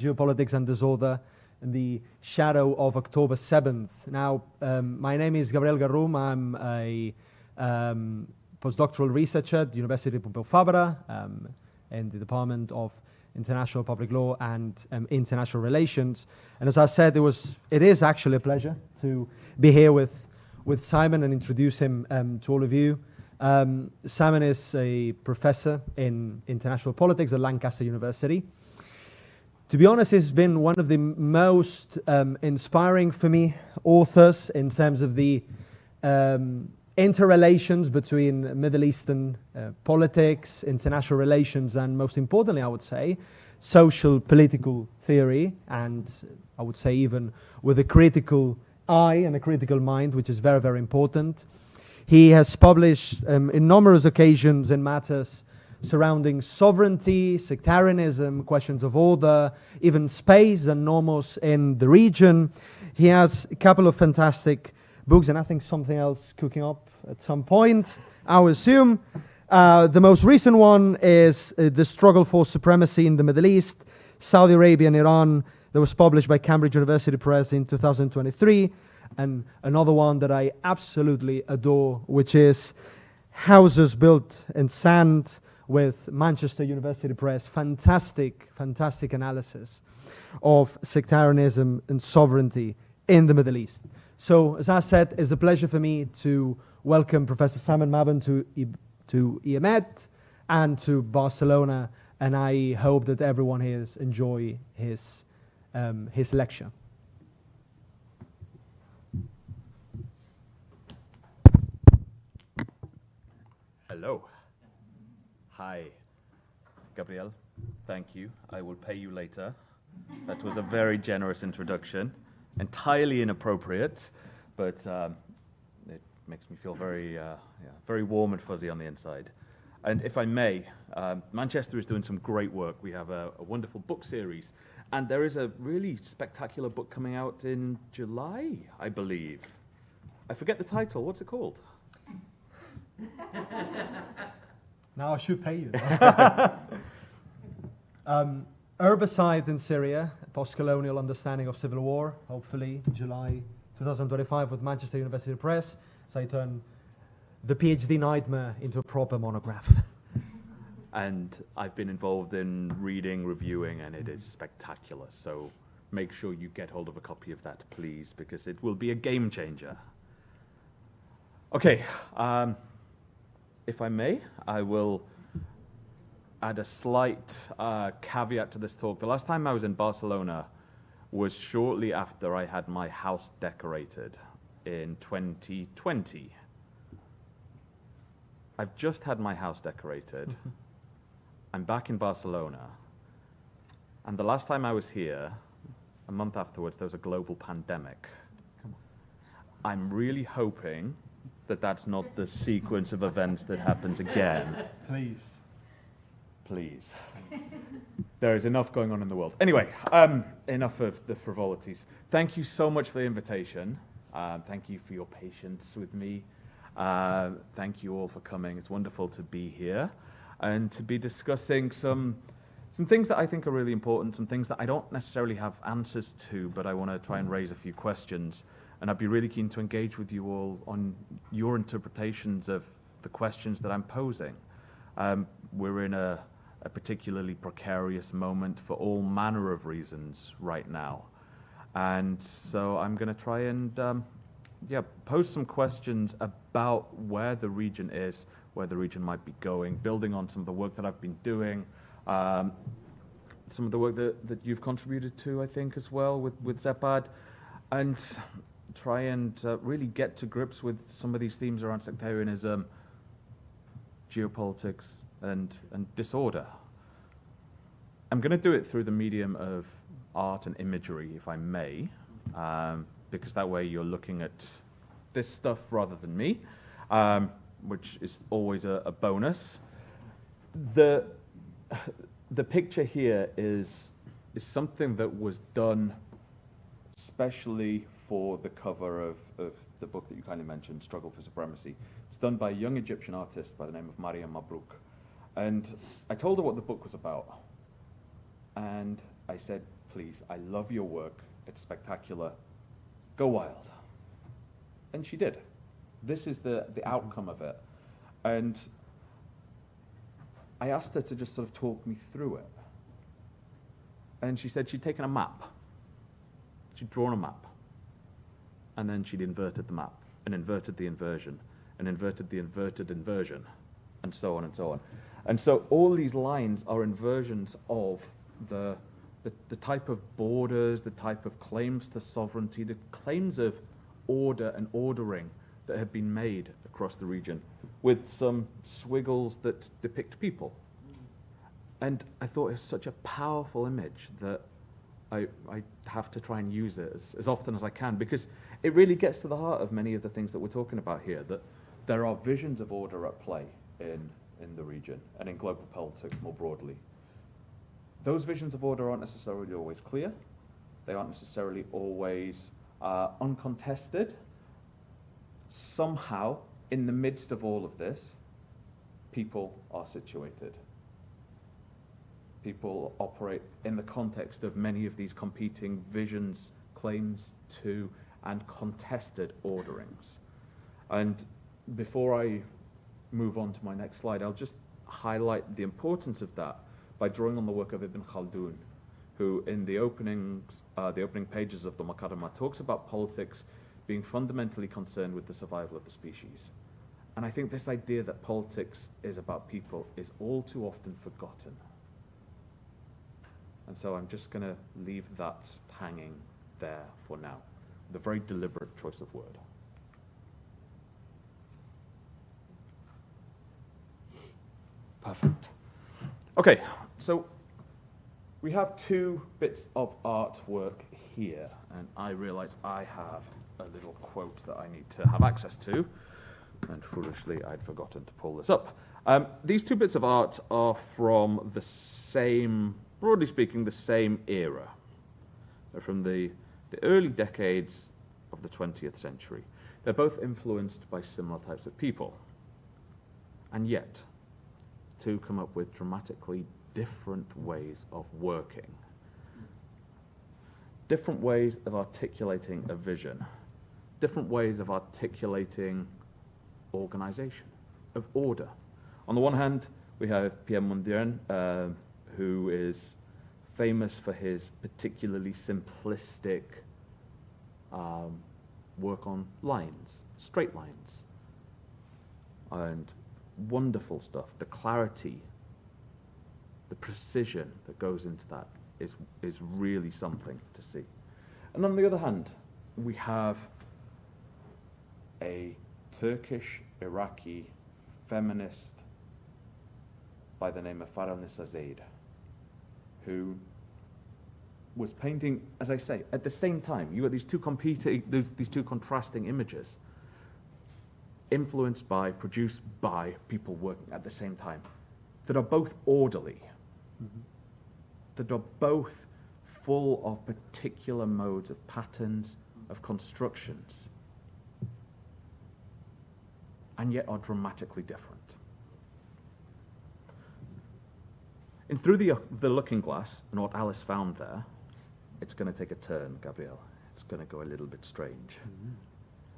Geopolitics and Disorder in the shadow of October 7th. Now, my name is Gabriel Garrum. I'm a postdoctoral researcher at the University of Pompeu Fabra in the Department of International Public Law and International Relations. And as I said, it is actually a pleasure to be here with Simon and introduce him to all of you. Simon is a professor in international politics at Lancaster University. To be honest, he's been one of the most inspiring for me authors in terms of the interrelations between Middle Eastern politics, international relations, and most importantly, I would say, social political theory, and I would say even with a critical eye and a critical mind, which is very, very important. He has published in numerous occasions in matters surrounding sovereignty, sectarianism, questions of order, even space and normos in the region. He has a couple of fantastic books, and I think something else cooking up at some point, I would assume. The most recent one is The Struggle for Supremacy in the Middle East, Saudi Arabia and Iran, that was published by Cambridge University Press in 2023. And another one that I absolutely adore, which is Houses Built in Sand, with Manchester University Press. Fantastic, fantastic analysis of sectarianism and sovereignty in the Middle East. So, as I said, it's a pleasure for me to welcome Professor Simon Mabon to IEMET and to Barcelona, and I hope that everyone here enjoy his lecture. Hello. Hi, Gabriel. Thank you. I will pay you later. That was a very generous introduction. Entirely inappropriate, but it makes me feel very, very warm and fuzzy on the inside. And if I may, Manchester is doing some great work. We have a wonderful book series, and there is a really spectacular book coming out in July, I believe. I forget the title. What's it called? Now I should pay you. Herbicide in Syria, a post-colonial understanding of civil war, hopefully July 2025 with Manchester University Press. So I turn the PhD nightmare into a proper monograph. And I've been involved in reading, reviewing, and it is spectacular. So make sure you get hold of a copy of that, please, because it will be a game changer. Okay. If I may, I will add a slight caveat to this talk. The last time I was in Barcelona was shortly after I had my house decorated in 2020. I've just had my house decorated. I'm back in Barcelona. And the last time I was here, a month afterwards, there was a global pandemic. I'm really hoping that that's not the sequence of events that happens again. Please. Please. There is enough going on in the world. Anyway, enough of the frivolities. Thank you so much for the invitation. Thank you for your patience with me. Thank you all for coming. It's wonderful to be here and to be discussing some things that I think are really important, some things that I don't necessarily have answers to, but I want to try and raise a few questions. And I'd be really keen to engage with you all on your interpretations of the questions that I'm posing. We're in a particularly precarious moment for all manner of reasons right now. And so I'm going to try and pose some questions about where the region is, where the region might be going, building on some of the work that I've been doing, some of the work that you've contributed to, I think, as well with Zepad, and try and really get to grips with some of these themes around sectarianism, geopolitics, and disorder. I'm going to do it through the medium of art and imagery, if I may, because that way you're looking at this stuff rather than me, which is always a bonus. The picture here is something that was done especially for the cover of the book that you kindly mentioned, Struggle for Supremacy. It's done by a young Egyptian artist by the name of Mariam Mabrouk. And I told her what the book was about. And I said, please, I love your work. It's spectacular. Go wild. And she did. This is the outcome of it. And I asked her to just sort of talk me through it. And she said she'd taken a map. She'd drawn a map. And then she'd inverted the map, and inverted the inversion, and inverted the inverted inversion, and so on and so on. And so all these lines are inversions of the type of borders, the type of claims to sovereignty, the claims of order and ordering that have been made across the region, with some squiggles that depict people. And I thought it was such a powerful image that I have to try and use it as often as I can, because it really gets to the heart of many of the things that we're talking about here, that there are visions of order at play in the region and in global politics more broadly. Those visions of order aren't necessarily always clear. They aren't necessarily always uncontested. Somehow, in the midst of all of this, people are situated. People operate in the context of many of these competing visions, claims to, and contested orderings. And before I move on to my next slide, I'll just highlight the importance of that by drawing on the work of Ibn Khaldun, who in the opening pages of the Muqaddimah talks about politics being fundamentally concerned with the survival of the species. And I think this idea that politics is about people is all too often forgotten. And so I'm just going to leave that hanging there for now. The very deliberate choice of word. Perfect. Okay, so we have two bits of artwork here, and I realize I have a little quote that I need to have access to, and foolishly I'd forgotten to pull this up. These two bits of art are from the same, broadly speaking, the same era. They're from the early decades of the 20th century. They're both influenced by similar types of people. And yet, two come up with dramatically different ways of working. Different ways of articulating a vision. Different ways of articulating organization, of order. On the one hand, we have Pierre Mondrian, who is famous for his particularly simplistic work on lines, straight lines, and wonderful stuff. The clarity, the precision that goes into that is really something to see. And on the other hand, we have a Turkish Iraqi feminist by the name of Faranisa Zaid, who was painting, as I say, at the same time. You got these two competing, these two contrasting images, influenced by, produced by people working at the same time, that are both orderly, that are both full of particular modes of patterns, of constructions, and yet are dramatically different. In Through the Looking Glass, and what Alice found there, it's going to take a turn, Gabrielle. It's going to go a little bit strange.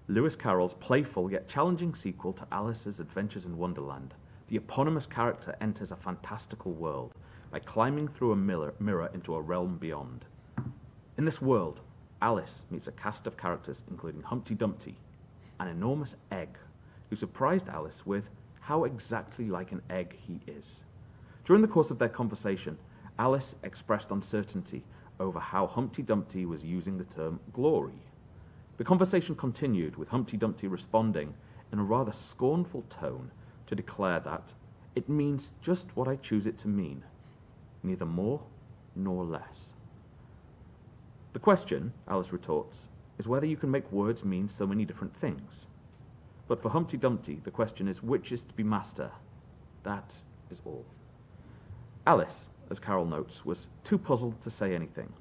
Lewis Carroll's playful yet challenging sequel to Alice's Adventures in Wonderland, the eponymous character enters a fantastical world by climbing through a mirror into a realm beyond. In this world, Alice meets a cast of characters including Humpty Dumpty, an enormous egg, who surprised Alice with how exactly like an egg he is. During the course of their conversation, Alice expressed uncertainty over how Humpty Dumpty was using the term glory. The conversation continued, with Humpty Dumpty responding in a rather scornful tone to declare that it means just what I choose it to mean, neither more nor less. The question, Alice retorts, is whether you can make words mean so many different things. But for Humpty Dumpty, the question is which is to be master. That is all. Alice, as Carroll notes, was too puzzled to say anything.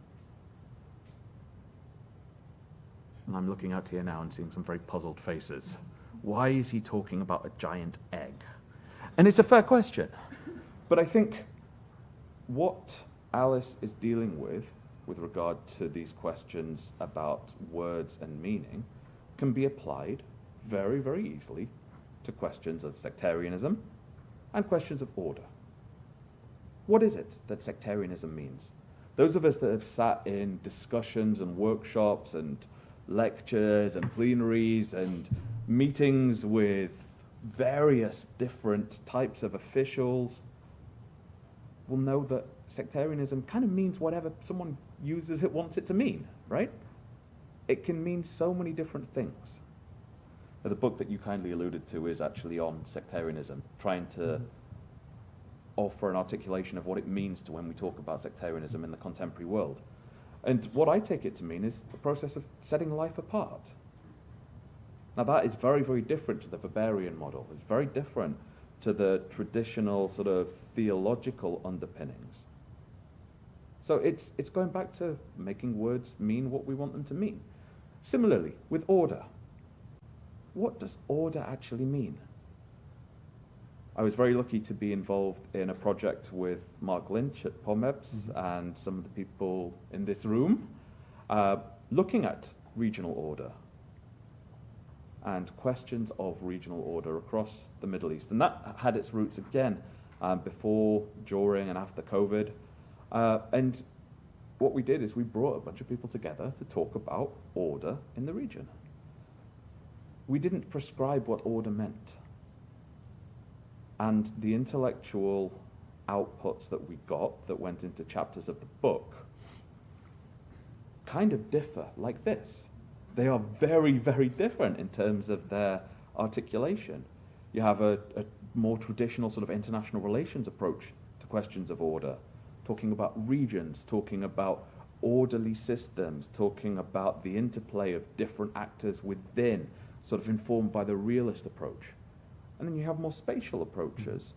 And I'm looking out here now and seeing some very puzzled faces. Why is he talking about a giant egg? And it's a fair question. But I think what Alice is dealing with with regard to these questions about words and meaning can be applied very, very easily to questions of sectarianism and questions of order. What is it that sectarianism means? Those of us that have sat in discussions and workshops and lectures and plenaries and meetings with various different types of officials will know that sectarianism kind of means whatever someone uses it wants it to mean, right? It can mean so many different things. Now, the book that you kindly alluded to is actually on sectarianism, trying to offer an articulation of what it means to when we talk about sectarianism in the contemporary world. And what I take it to mean is the process of setting life apart. Now that is very, very different to the Weberian model. It's very different to the traditional sort of theological underpinnings. So it's going back to making words mean what we want them to mean. Similarly, with order. What does order actually mean? I was very lucky to be involved in a project with Mark Lynch at POMEBS and some of the people in this room, looking at regional order and questions of regional order across the Middle East. And that had its roots again before, during, and after COVID. And what we did is we brought a bunch of people together to talk about order in the region. We didn't prescribe what order meant. And the intellectual outputs that we got that went into chapters of the book kind of differ like this. They are very, very different in terms of their articulation. You have a more traditional sort of international relations approach to questions of order, talking about regions, talking about orderly systems, talking about the interplay of different actors within, sort of informed by the realist approach. And then you have more spatial approaches,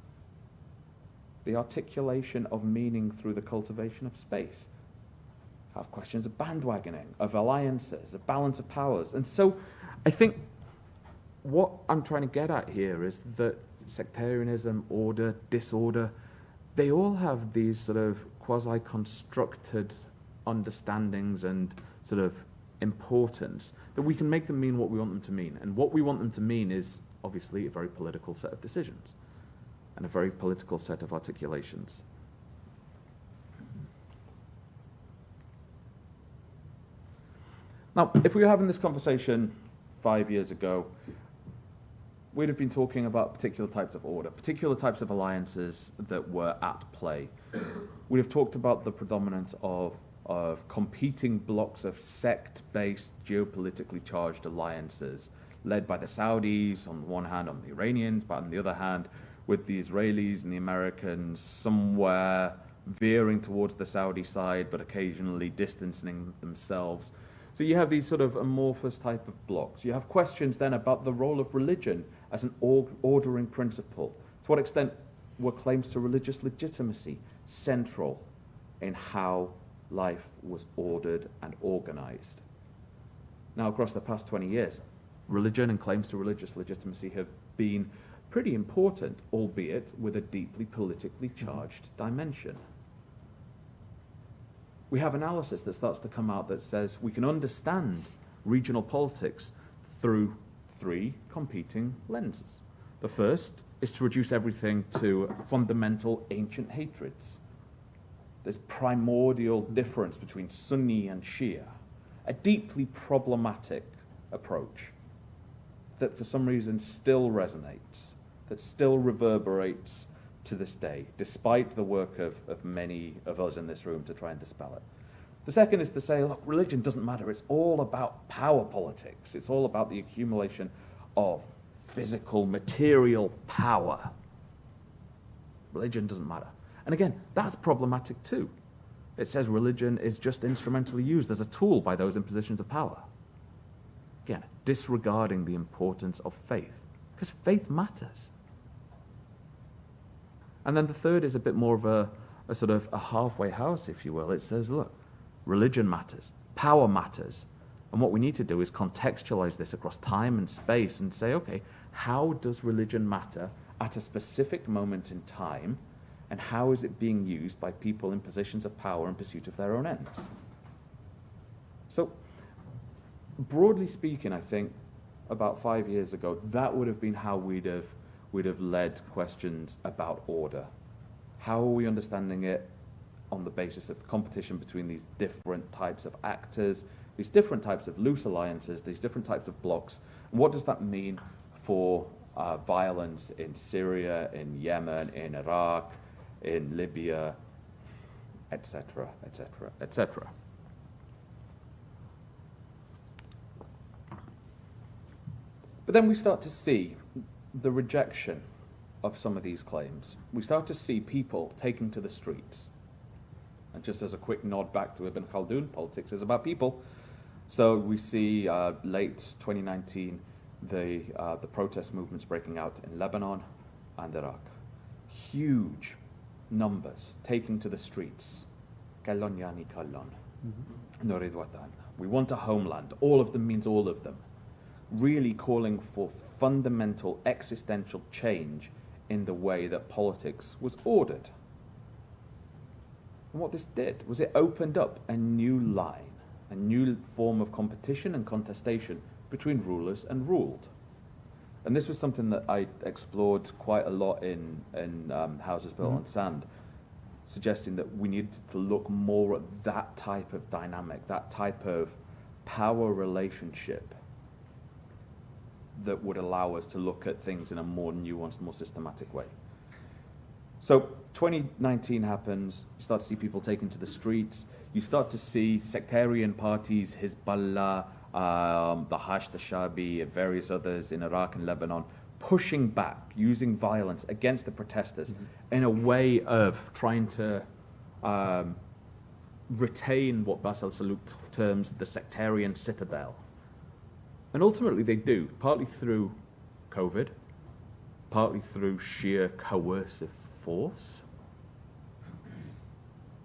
the articulation of meaning through the cultivation of space. Have questions of bandwagoning, of alliances, of balance of powers. And so I think what I'm trying to get at here is that sectarianism, order, disorder, they all have these sort of quasi-constructed understandings and sort of importance that we can make them mean what we want them to mean. And what we want them to mean is obviously a very political set of decisions and a very political set of articulations. Now, if we were having this conversation 5 years ago, we'd have been talking about particular types of order, particular types of alliances that were at play. We'd have talked about the predominance of competing blocks of sect-based, geopolitically charged alliances, led by the Saudis on the one hand, on the Iranians, but on the other hand, with the Israelis and the Americans somewhere veering towards the Saudi side, but occasionally distancing themselves. So you have these sort of amorphous type of blocks. You have questions then about the role of religion as an ordering principle. To what extent were claims to religious legitimacy central in how life was ordered and organized? Now, across the past 20 years, religion and claims to religious legitimacy have been pretty important, albeit with a deeply politically charged dimension. We have analysis that starts to come out that says we can understand regional politics through 3 competing lenses. The first is to reduce everything to fundamental ancient hatreds. There's primordial difference between Sunni and Shia, a deeply problematic approach that for some reason still resonates, that still reverberates to this day, despite the work of many of us in this room to try and dispel it. The second is to say, look, religion doesn't matter. It's all about power politics. It's all about the accumulation of physical, material power. Religion doesn't matter. And again, that's problematic too. It says religion is just instrumentally used as a tool by those in positions of power. Again, disregarding the importance of faith, because faith matters. And then the third is a bit more of a sort of a halfway house, if you will. It says, look, religion matters, power matters. And what we need to do is contextualize this across time and space and say, okay, how does religion matter at a specific moment in time, and how is it being used by people in positions of power in pursuit of their own ends? So, broadly speaking, I think about 5 years ago, that would have been how we'd have led questions about order. How are we understanding it on the basis of competition between these different types of actors, these different types of loose alliances, these different types of blocks? And what does that mean for violence in Syria, in Yemen, in Iraq, in Libya, etc., etc., etc.? But then we start to see the rejection of some of these claims. We start to see people taking to the streets. And just as a quick nod back to Ibn Khaldun, politics is about people. So we see late 2019, the protest movements breaking out in Lebanon and Iraq. Huge numbers taking to the streets. Kallon yani kallon. Nurid watan. We want a homeland. All of them means all of them. Really calling for fundamental existential change in the way that politics was ordered. And what this did was it opened up a new line, a new form of competition and contestation between rulers and ruled. And this was something that I explored quite a lot in Houses Built on Sand, suggesting that we needed to look more at that type of dynamic, that type of power relationship that would allow us to look at things in a more nuanced, more systematic way. So 2019 happens, you start to see people taken to the streets, you start to see sectarian parties, Hezbollah, the Hashd al-Shabi, and various others in Iraq and Lebanon, pushing back, using violence against the protesters in a way of trying to retain what Bas el-Saluk terms the sectarian citadel. And ultimately they do, partly through COVID, partly through sheer coercive force.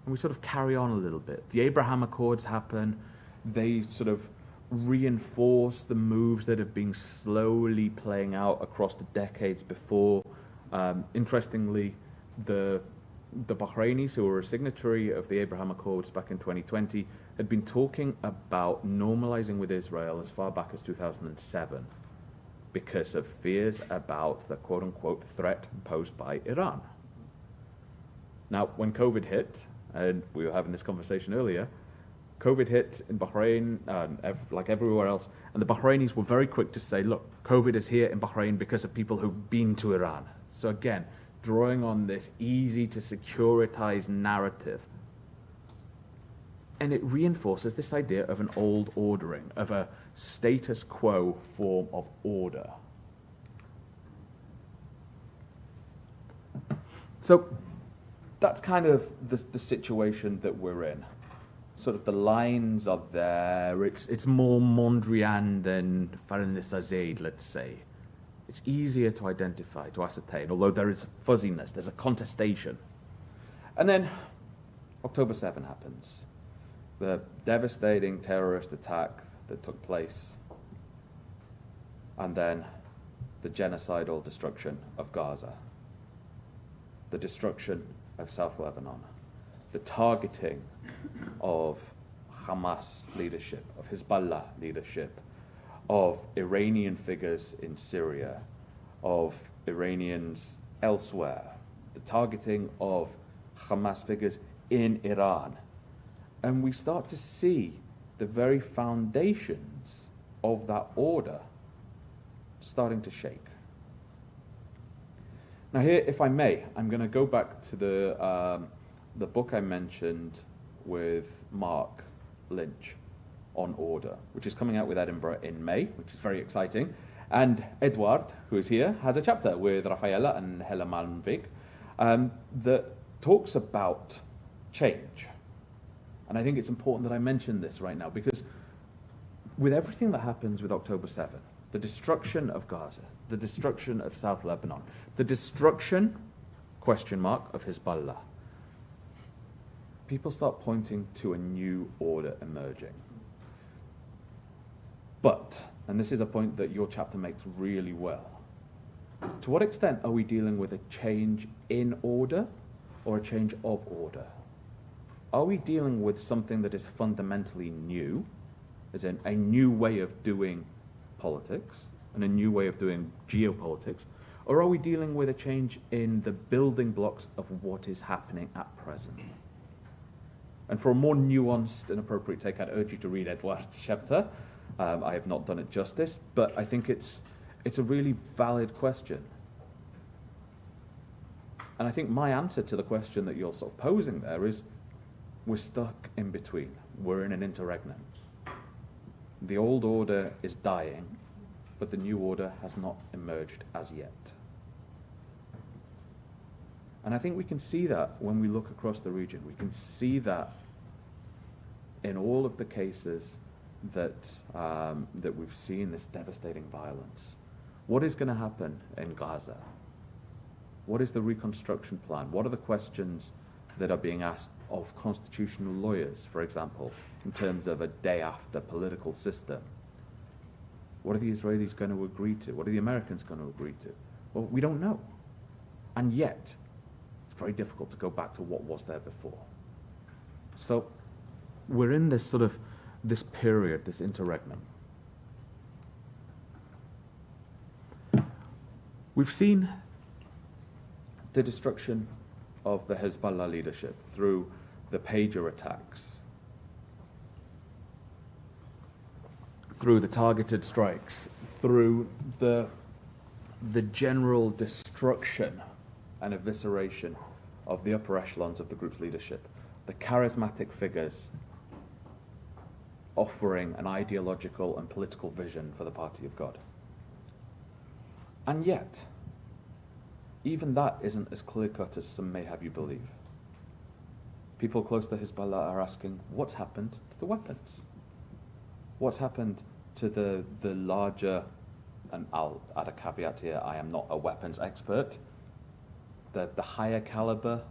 And we sort of carry on a little bit. The Abraham Accords happen. They sort of reinforce the moves that have been slowly playing out across the decades before. Interestingly, the Bahrainis, who were a signatory of the Abraham Accords back in 2020, had been talking about normalizing with Israel as far back as 2007 because of fears about the quote-unquote threat posed by Iran. Now, when COVID hit, and we were having this conversation earlier, COVID hit in Bahrain, like everywhere else, and the Bahrainis were very quick to say, look, COVID is here in Bahrain because of people who've been to Iran. So again, drawing on this easy to securitize narrative. And it reinforces this idea of an old ordering, of a status quo form of order. So that's kind of the situation that we're in. Sort of the lines are there. It's more Mondrian than Faranisa Zaid, let's say. It's easier to identify, to ascertain, although there is fuzziness, there's a contestation. And then October 7 happens. The devastating terrorist attack that took place, and then the genocidal destruction of Gaza, the destruction of South Lebanon, the targeting of Hamas leadership, of Hezbollah leadership, of Iranian figures in Syria, of Iranians elsewhere, the targeting of Hamas figures in Iran. And we start to see the very foundations of that order starting to shake. Now here, if I may, I'm going to go back to the book I mentioned with Mark Lynch on order, which is coming out with Edinburgh in May, which is very exciting. And Edward, who is here, has a chapter with Rafaela and Hella Malmvik that talks about change. And I think it's important that I mention this right now, because with everything that happens with October 7, the destruction of Gaza, the destruction of South Lebanon, the destruction, question mark, of Hezbollah, people start pointing to a new order emerging. But, and this is a point that your chapter makes really well, to what extent are we dealing with a change in order or a change of order? Are we dealing with something that is fundamentally new, as in a new way of doing politics and a new way of doing geopolitics, or are we dealing with a change in the building blocks of what is happening at present? And for a more nuanced and appropriate take, I'd urge you to read Edward's chapter. I have not done it justice, but I think it's a really valid question. And I think my answer to the question that you're sort of posing there is, we're stuck in between. We're in an interregnum. The old order is dying, but the new order has not emerged as yet. And I think we can see that when we look across the region. We can see that in all of the cases that we've seen this devastating violence. What is going to happen in Gaza? What is the reconstruction plan? What are the questions that are being asked of constitutional lawyers, for example, in terms of a day after political system? What are the Israelis going to agree to? What are the Americans going to agree to? Well, we don't know. And yet, it's very difficult to go back to what was there before. So we're in this sort of, this period, this interregnum. We've seen the destruction of the Hezbollah leadership through the pager attacks, through the targeted strikes, through the general destruction and evisceration of the upper echelons of the group's leadership, the charismatic figures offering an ideological and political vision for the Party of God. And yet, even that isn't as clear-cut as some may have you believe. People close to Hezbollah are asking, what's happened to the weapons? What's happened to the larger, and I'll add a caveat here, I am not a weapons expert, the higher caliber,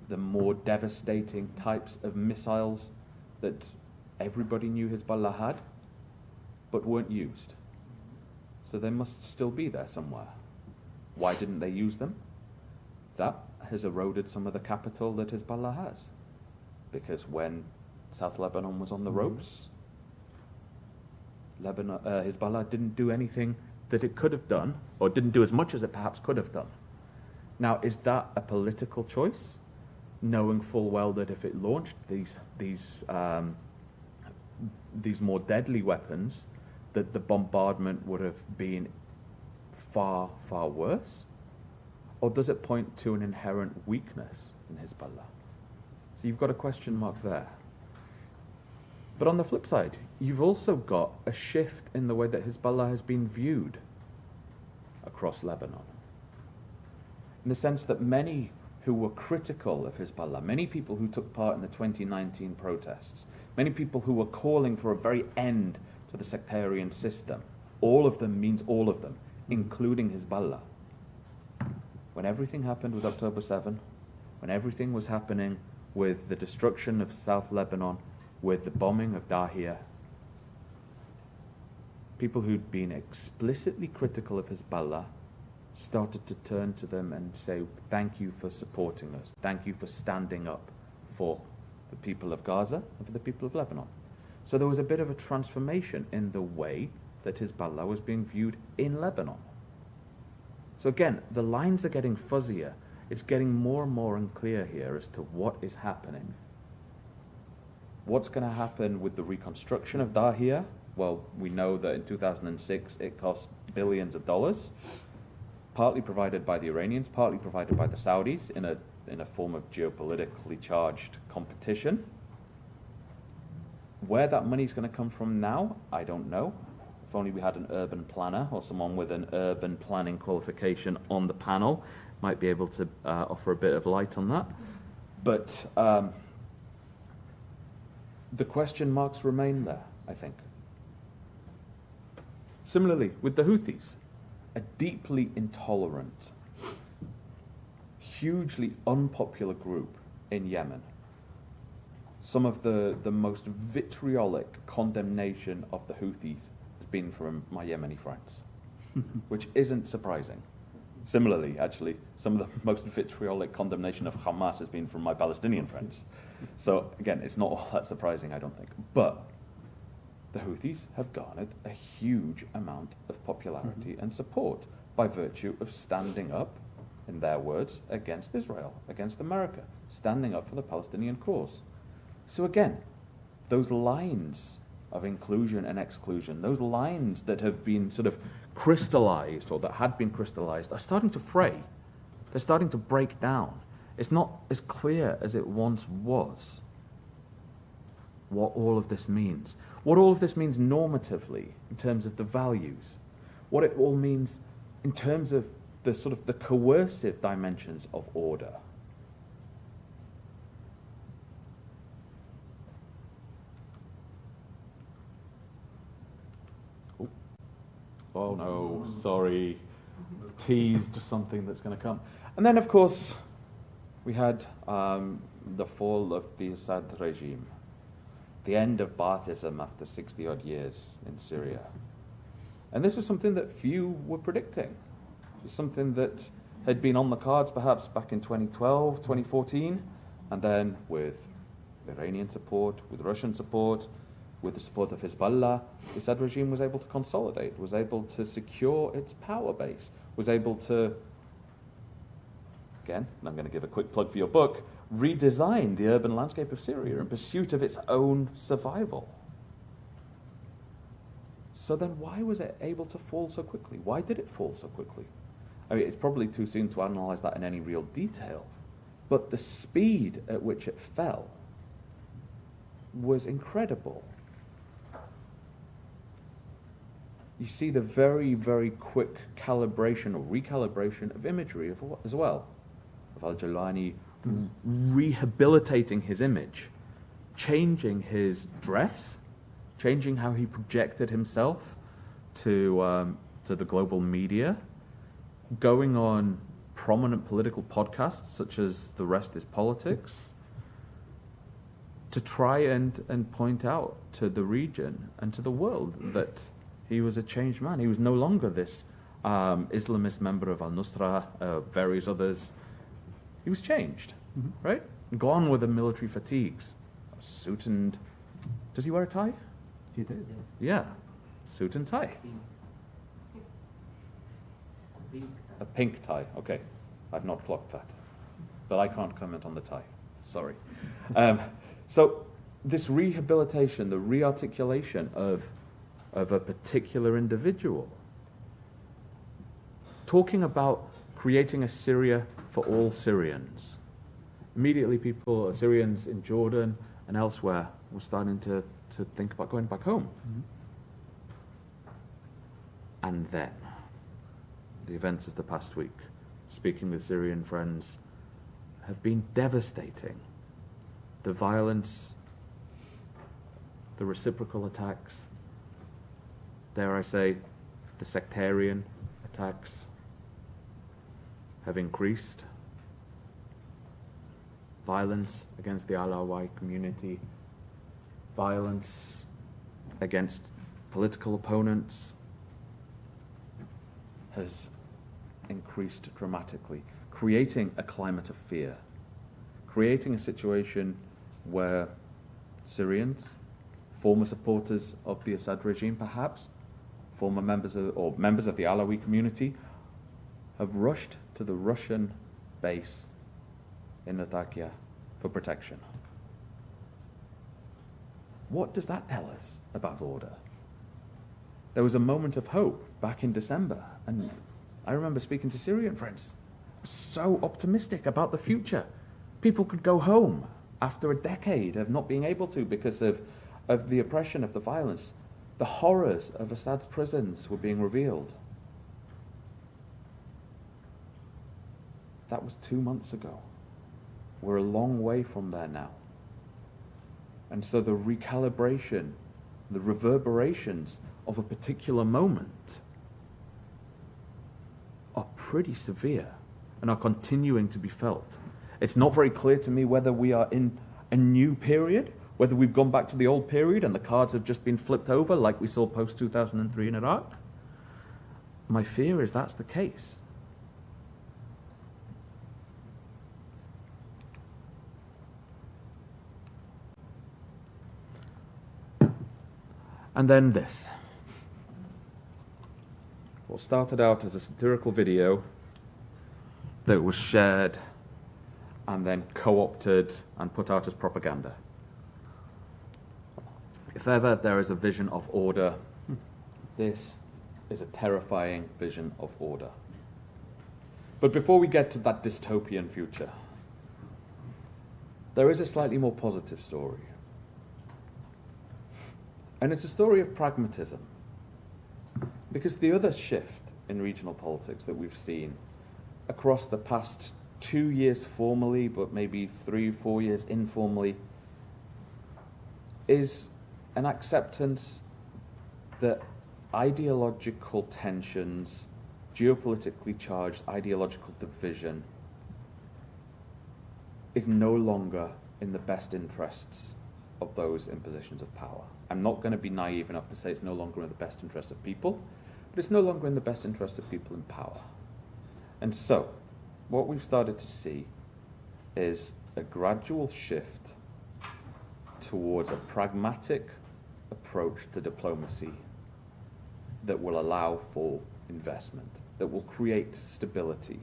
the more devastating types of missiles that everybody knew Hezbollah had, but weren't used. So they must still be there somewhere. Why didn't they use them? That has eroded some of the capital that Hezbollah has. Because when South Lebanon was on the ropes, Hezbollah didn't do anything that it could have done, or didn't do as much as it perhaps could have done. Now, is that a political choice, knowing full well that if it launched these more deadly weapons, that the bombardment would have been far, far worse? Or does it point to an inherent weakness in Hezbollah? So you've got a question mark there. But on the flip side, you've also got a shift in the way that Hezbollah has been viewed across Lebanon. In the sense that many who were critical of Hezbollah, many people who took part in the 2019 protests, many people who were calling for a very end to the sectarian system, all of them means all of them, including Hezbollah. When everything happened with October 7, when everything was happening with the destruction of South Lebanon, with the bombing of Dahia, people who'd been explicitly critical of Hezbollah started to turn to them and say, thank you for supporting us. Thank you for standing up for the people of Gaza and for the people of Lebanon. So there was a bit of a transformation in the way that Hezbollah was being viewed in Lebanon. So again, the lines are getting fuzzier. It's getting more and more unclear here as to what is happening. What's going to happen with the reconstruction of Dahia? Well, we know that in 2006 it cost billions of dollars, partly provided by the Iranians, partly provided by the Saudis in a form of geopolitically charged competition. Where that money's going to come from now, I don't know. If only we had an urban planner or someone with an urban planning qualification on the panel, might be able to offer a bit of light on that. But the question marks remain there, I think. Similarly, with the Houthis, a deeply intolerant, hugely unpopular group in Yemen. Some of the most vitriolic condemnation of the Houthis has been from my Yemeni friends, which isn't surprising. Similarly, actually, some of the most vitriolic condemnation of Hamas has been from my Palestinian friends. So again, it's not all that surprising, I don't think. But the Houthis have garnered a huge amount of popularity and support by virtue of standing up, in their words, against Israel, against America, standing up for the Palestinian cause. So again, those lines of inclusion and exclusion, those lines that have been sort of crystallized, or that had been crystallized, are starting to fray. They're starting to break down. It's not as clear as it once was what all of this means. What all of this means normatively in terms of the values. What it all means in terms of the sort of the coercive dimensions of order. Oh no, sorry. Teased something that's going to come. And then, of course, we had the fall of the Assad regime, the end of Baathism after 60-odd years in Syria. And this was something that few were predicting. It was something that had been on the cards perhaps back in 2012, 2014, and then with Iranian support, with Russian support, with the support of Hezbollah, the Assad regime was able to consolidate, was able to secure its power base, was able to, again, and I'm going to give a quick plug for your book, redesign the urban landscape of Syria in pursuit of its own survival. So then why was it able to fall so quickly? Why did it fall so quickly? I mean, it's probably too soon to analyze that in any real detail, but the speed at which it fell was incredible. You see the very, very quick calibration or recalibration of imagery as well. Of al-Jilani rehabilitating his image, changing his dress, changing how he projected himself to the global media, going on prominent political podcasts such as The Rest is Politics, to try and point out to the region and to the world that he was a changed man. He was no longer this Islamist member of al-Nusra, various others. He was changed, right? Gone with the military fatigues. A suit and... Does he wear a tie? He did. Yeah, suit and tie. A pink tie, okay. I've not clocked that. But I can't comment on the tie, sorry. So this rehabilitation, the rearticulation of a particular individual, talking about creating a Syria for all Syrians. Immediately people, Syrians in Jordan and elsewhere, were starting to think about going back home. And then, the events of the past week, speaking with Syrian friends, have been devastating. The violence, the reciprocal attacks, dare I say, the sectarian attacks have increased. Violence against the Alawi community, violence against political opponents has increased dramatically, creating a climate of fear, creating a situation where Syrians, former supporters of the Assad regime perhaps, former members of the Alawi community, have rushed to the Russian base in Latakia for protection. What does that tell us about order? There was a moment of hope back in December, and I remember speaking to Syrian friends, so optimistic about the future. People could go home after a decade of not being able to because of the oppression, of the violence. The horrors of Assad's prisons were being revealed. That was 2 months ago. We're a long way from there now. And so the recalibration, the reverberations of a particular moment are pretty severe and are continuing to be felt. It's not very clear to me whether we are in a new period, whether we've gone back to the old period and the cards have just been flipped over like we saw post-2003 in Iraq. My fear is that's the case. And then this. What started out as a satirical video that was shared and then co-opted and put out as propaganda. If ever there is a vision of order, this is a terrifying vision of order. But before we get to that dystopian future, there is a slightly more positive story. And it's a story of pragmatism. Because the other shift in regional politics that we've seen across the past 2 years formally, but maybe 3-4 years informally, is an acceptance that ideological tensions, geopolitically charged ideological division is no longer in the best interests of those in positions of power. I'm not going to be naive enough to say it's no longer in the best interest of people, but it's no longer in the best interest of people in power. And so, what we've started to see is a gradual shift towards a pragmatic approach to diplomacy that will allow for investment, that will create stability.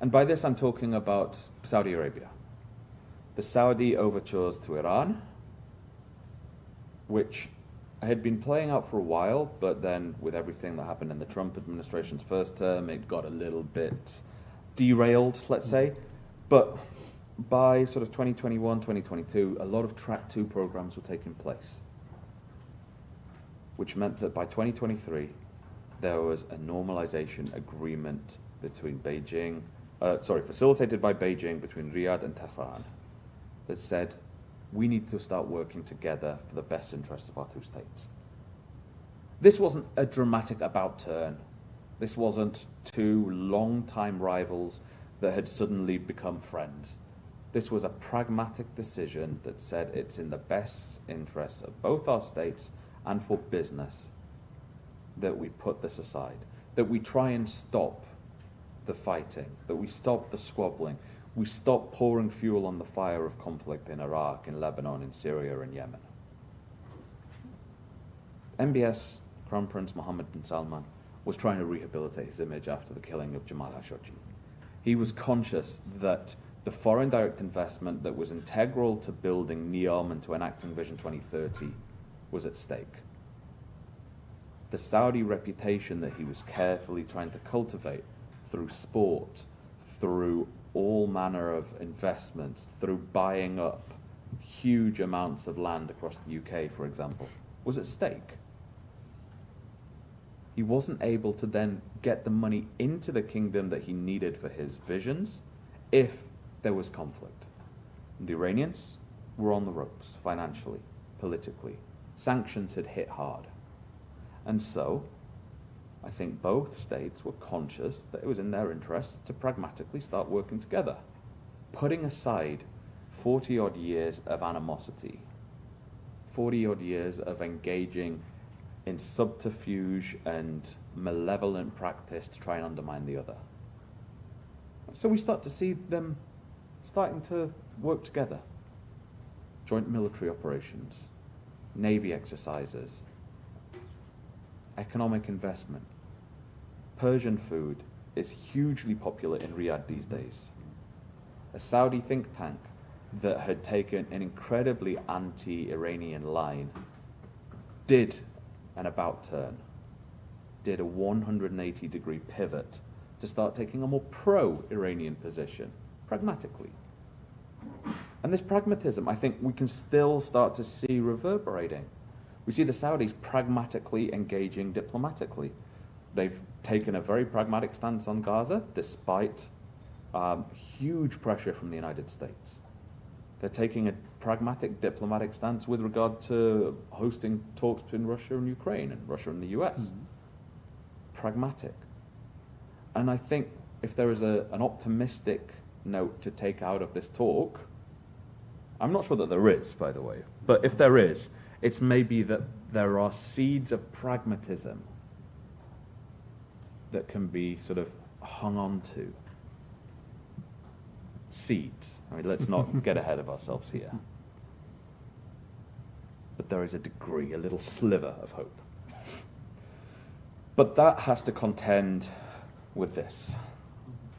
And by this I'm talking about Saudi Arabia. The Saudi overtures to Iran, which had been playing out for a while, but then with everything that happened in the Trump administration's first term, it got a little bit derailed, let's say. But by sort of 2021, 2022, a lot of Track 2 programs were taking place, which meant that by 2023, there was a normalization agreement between facilitated by Beijing between Riyadh and Tehran, that said, we need to start working together for the best interests of our two states. This wasn't a dramatic about turn. This wasn't two long-time rivals that had suddenly become friends. This was a pragmatic decision that said it's in the best interests of both our states and for business that we put this aside, that we try and stop the fighting, that we stop the squabbling, we stop pouring fuel on the fire of conflict in Iraq, in Lebanon, in Syria, and Yemen. MBS Crown Prince Mohammed bin Salman was trying to rehabilitate his image after the killing of Jamal Khashoggi. He was conscious that the foreign direct investment that was integral to building NEOM and to enacting Vision 2030 was at stake. The Saudi reputation that he was carefully trying to cultivate through sport, through all manner of investments, through buying up huge amounts of land across the UK, for example, was at stake. He wasn't able to then get the money into the kingdom that he needed for his visions if there was conflict. The Iranians were on the ropes financially, politically. Sanctions had hit hard. And so, I think both states were conscious that it was in their interest to pragmatically start working together, putting aside 40-odd years of animosity, 40-odd years of engaging in subterfuge and malevolent practice to try and undermine the other. So we start to see them starting to work together. Joint military operations, Navy exercises, economic investment. Persian food is hugely popular in Riyadh these days. A Saudi think tank that had taken an incredibly anti-Iranian line did an about turn, did a 180-degree pivot to start taking a more pro-Iranian position, pragmatically. And this pragmatism, I think we can still start to see reverberating. We see the Saudis pragmatically engaging diplomatically. They've taken a very pragmatic stance on Gaza, despite huge pressure from the United States. They're taking a pragmatic diplomatic stance with regard to hosting talks between Russia and Ukraine and Russia and the US. Mm-hmm. Pragmatic. And I think if there is an optimistic note to take out of this talk, I'm not sure that there is, by the way, but if there is, it's maybe that there are seeds of pragmatism that can be sort of hung on to. Seeds. I mean, let's not get ahead of ourselves here. but there is a degree, a little sliver of hope. But that has to contend with this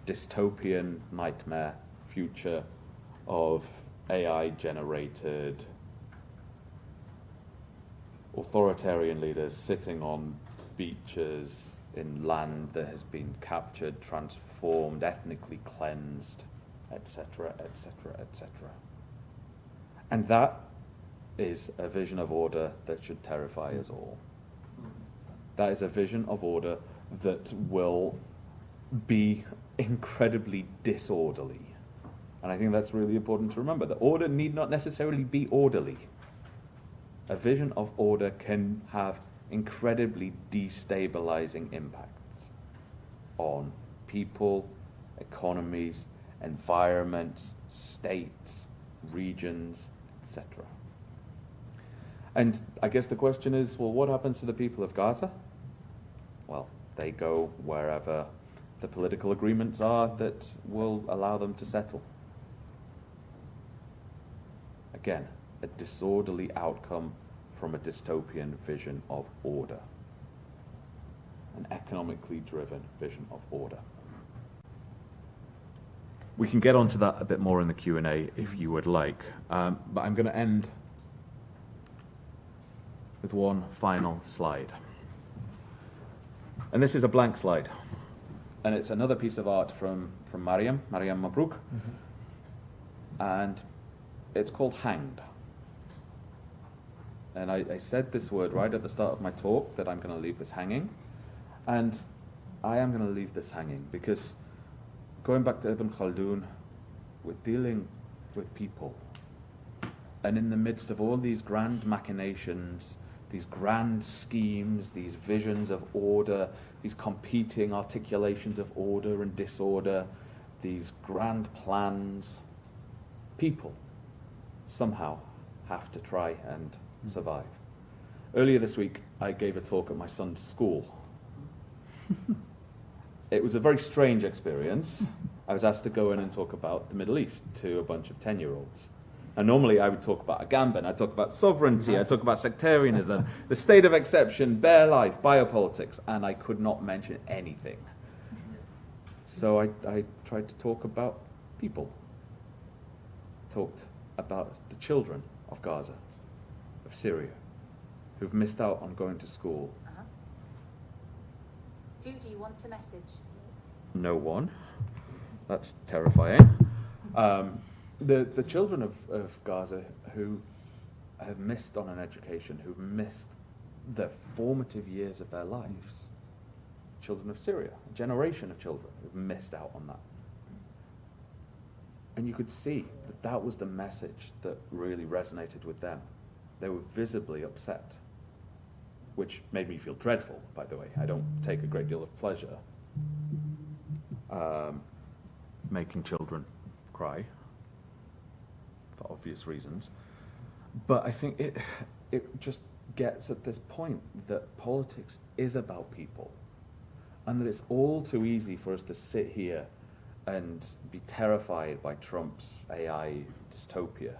dystopian nightmare future of AI-generated authoritarian leaders sitting on beaches in land that has been captured, transformed, ethnically cleansed, etc., etc., etc. And that is a vision of order that should terrify us all. That is a vision of order that will be incredibly disorderly. And I think that's really important to remember, that order need not necessarily be orderly. A vision of order can have incredibly destabilizing impacts on people, economies, environments, states, regions, etc. And I guess the question is, well, what happens to the people of Gaza? Well, they go wherever the political agreements are that will allow them to settle. Again, a disorderly outcome from a dystopian vision of order. An economically driven vision of order. We can get onto that a bit more in the Q&A if you would like, but I'm going to end with one final slide. And this is a blank slide. And it's another piece of art from Mariam Mabrouk. Mm-hmm. And it's called Hanged. And I said this word right at the start of my talk, that I'm going to leave this hanging. And I am going to leave this hanging because, going back to Ibn Khaldun, we're dealing with people. And in the midst of all these grand machinations, these grand schemes, these visions of order, these competing articulations of order and disorder, these grand plans, people somehow have to try and survive. Earlier this week, I gave a talk at my son's school. It was a very strange experience. I was asked to go in and talk about the Middle East to a bunch of 10-year-olds. And normally I would talk about Agamben, I'd talk about sovereignty, I'd talk about sectarianism, the state of exception, bare life, biopolitics, and I could not mention anything. So I tried to talk about people. Talked about the children of Gaza, of Syria, who've missed out on going to school. Uh-huh. Who do you want to message? No one. That's terrifying. The children of Gaza who have missed on an education, who've missed the formative years of their lives. Children of Syria, a generation of children who've missed out on that. And you could see that that was the message that really resonated with them. They were visibly upset, which made me feel dreadful, by the way. I don't take a great deal of pleasure making children cry, for obvious reasons. But I think it just gets at this point that politics is about people, and that it's all too easy for us to sit here and be terrified by Trump's AI dystopia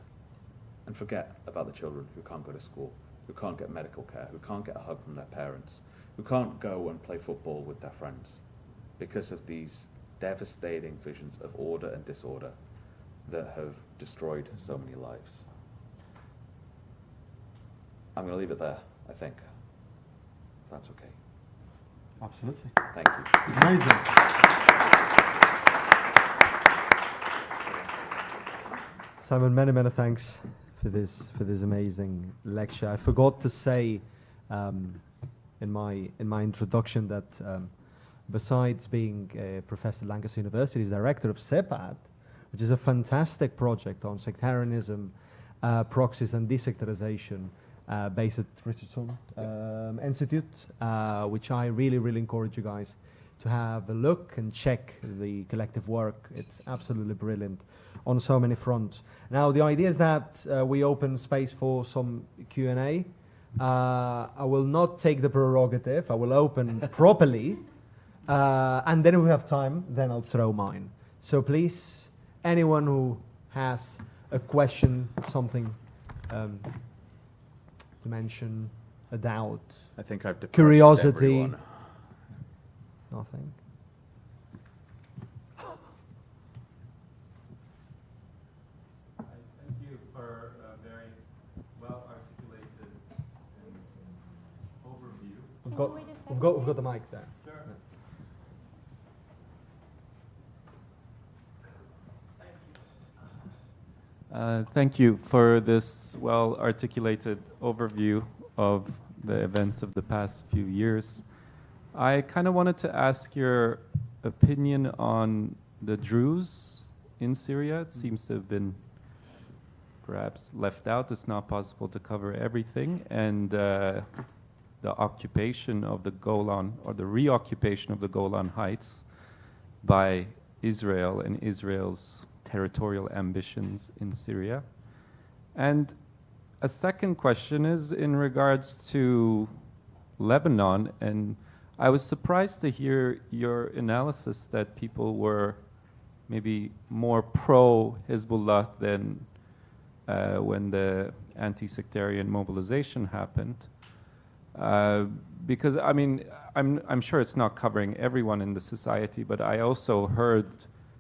and forget about the children who can't go to school, who can't get medical care, who can't get a hug from their parents, who can't go and play football with their friends because of these devastating visions of order and disorder that have destroyed so many lives. I'm going to leave it there, I think, if that's okay. Absolutely. Thank you. Amazing. Simon, many, many thanks for this amazing lecture. I forgot to say in my introduction that besides being a professor at Lancaster University, he's director of CEPAD, which is a fantastic project on sectarianism, proxies and desectarization, based at Richardson Institute, which I really, really encourage you guys to have a look and check the collective work. It's absolutely brilliant on so many fronts. Now, the idea is that we open space for some Q&A. I will not take the prerogative. I will open properly. And then if we have time, then I'll throw mine. So please, anyone who has a question, something, to mention a doubt? I think I've depressed Curiosity. everyone. Nothing. Thank you for a very well-articulated overview. We've got the mic there. Sure. Thank you for this well-articulated overview of the events of the past few years. I kind of wanted to ask your opinion on the Druze in Syria. It seems to have been perhaps left out. It's not possible to cover everything. And the occupation of the Golan, or the reoccupation of the Golan Heights by Israel and Israel's territorial ambitions in Syria. And a second question is in regards to Lebanon, and I was surprised to hear your analysis that people were maybe more pro-Hezbollah than when the anti-sectarian mobilization happened. Because, I mean, I'm sure it's not covering everyone in the society, but I also heard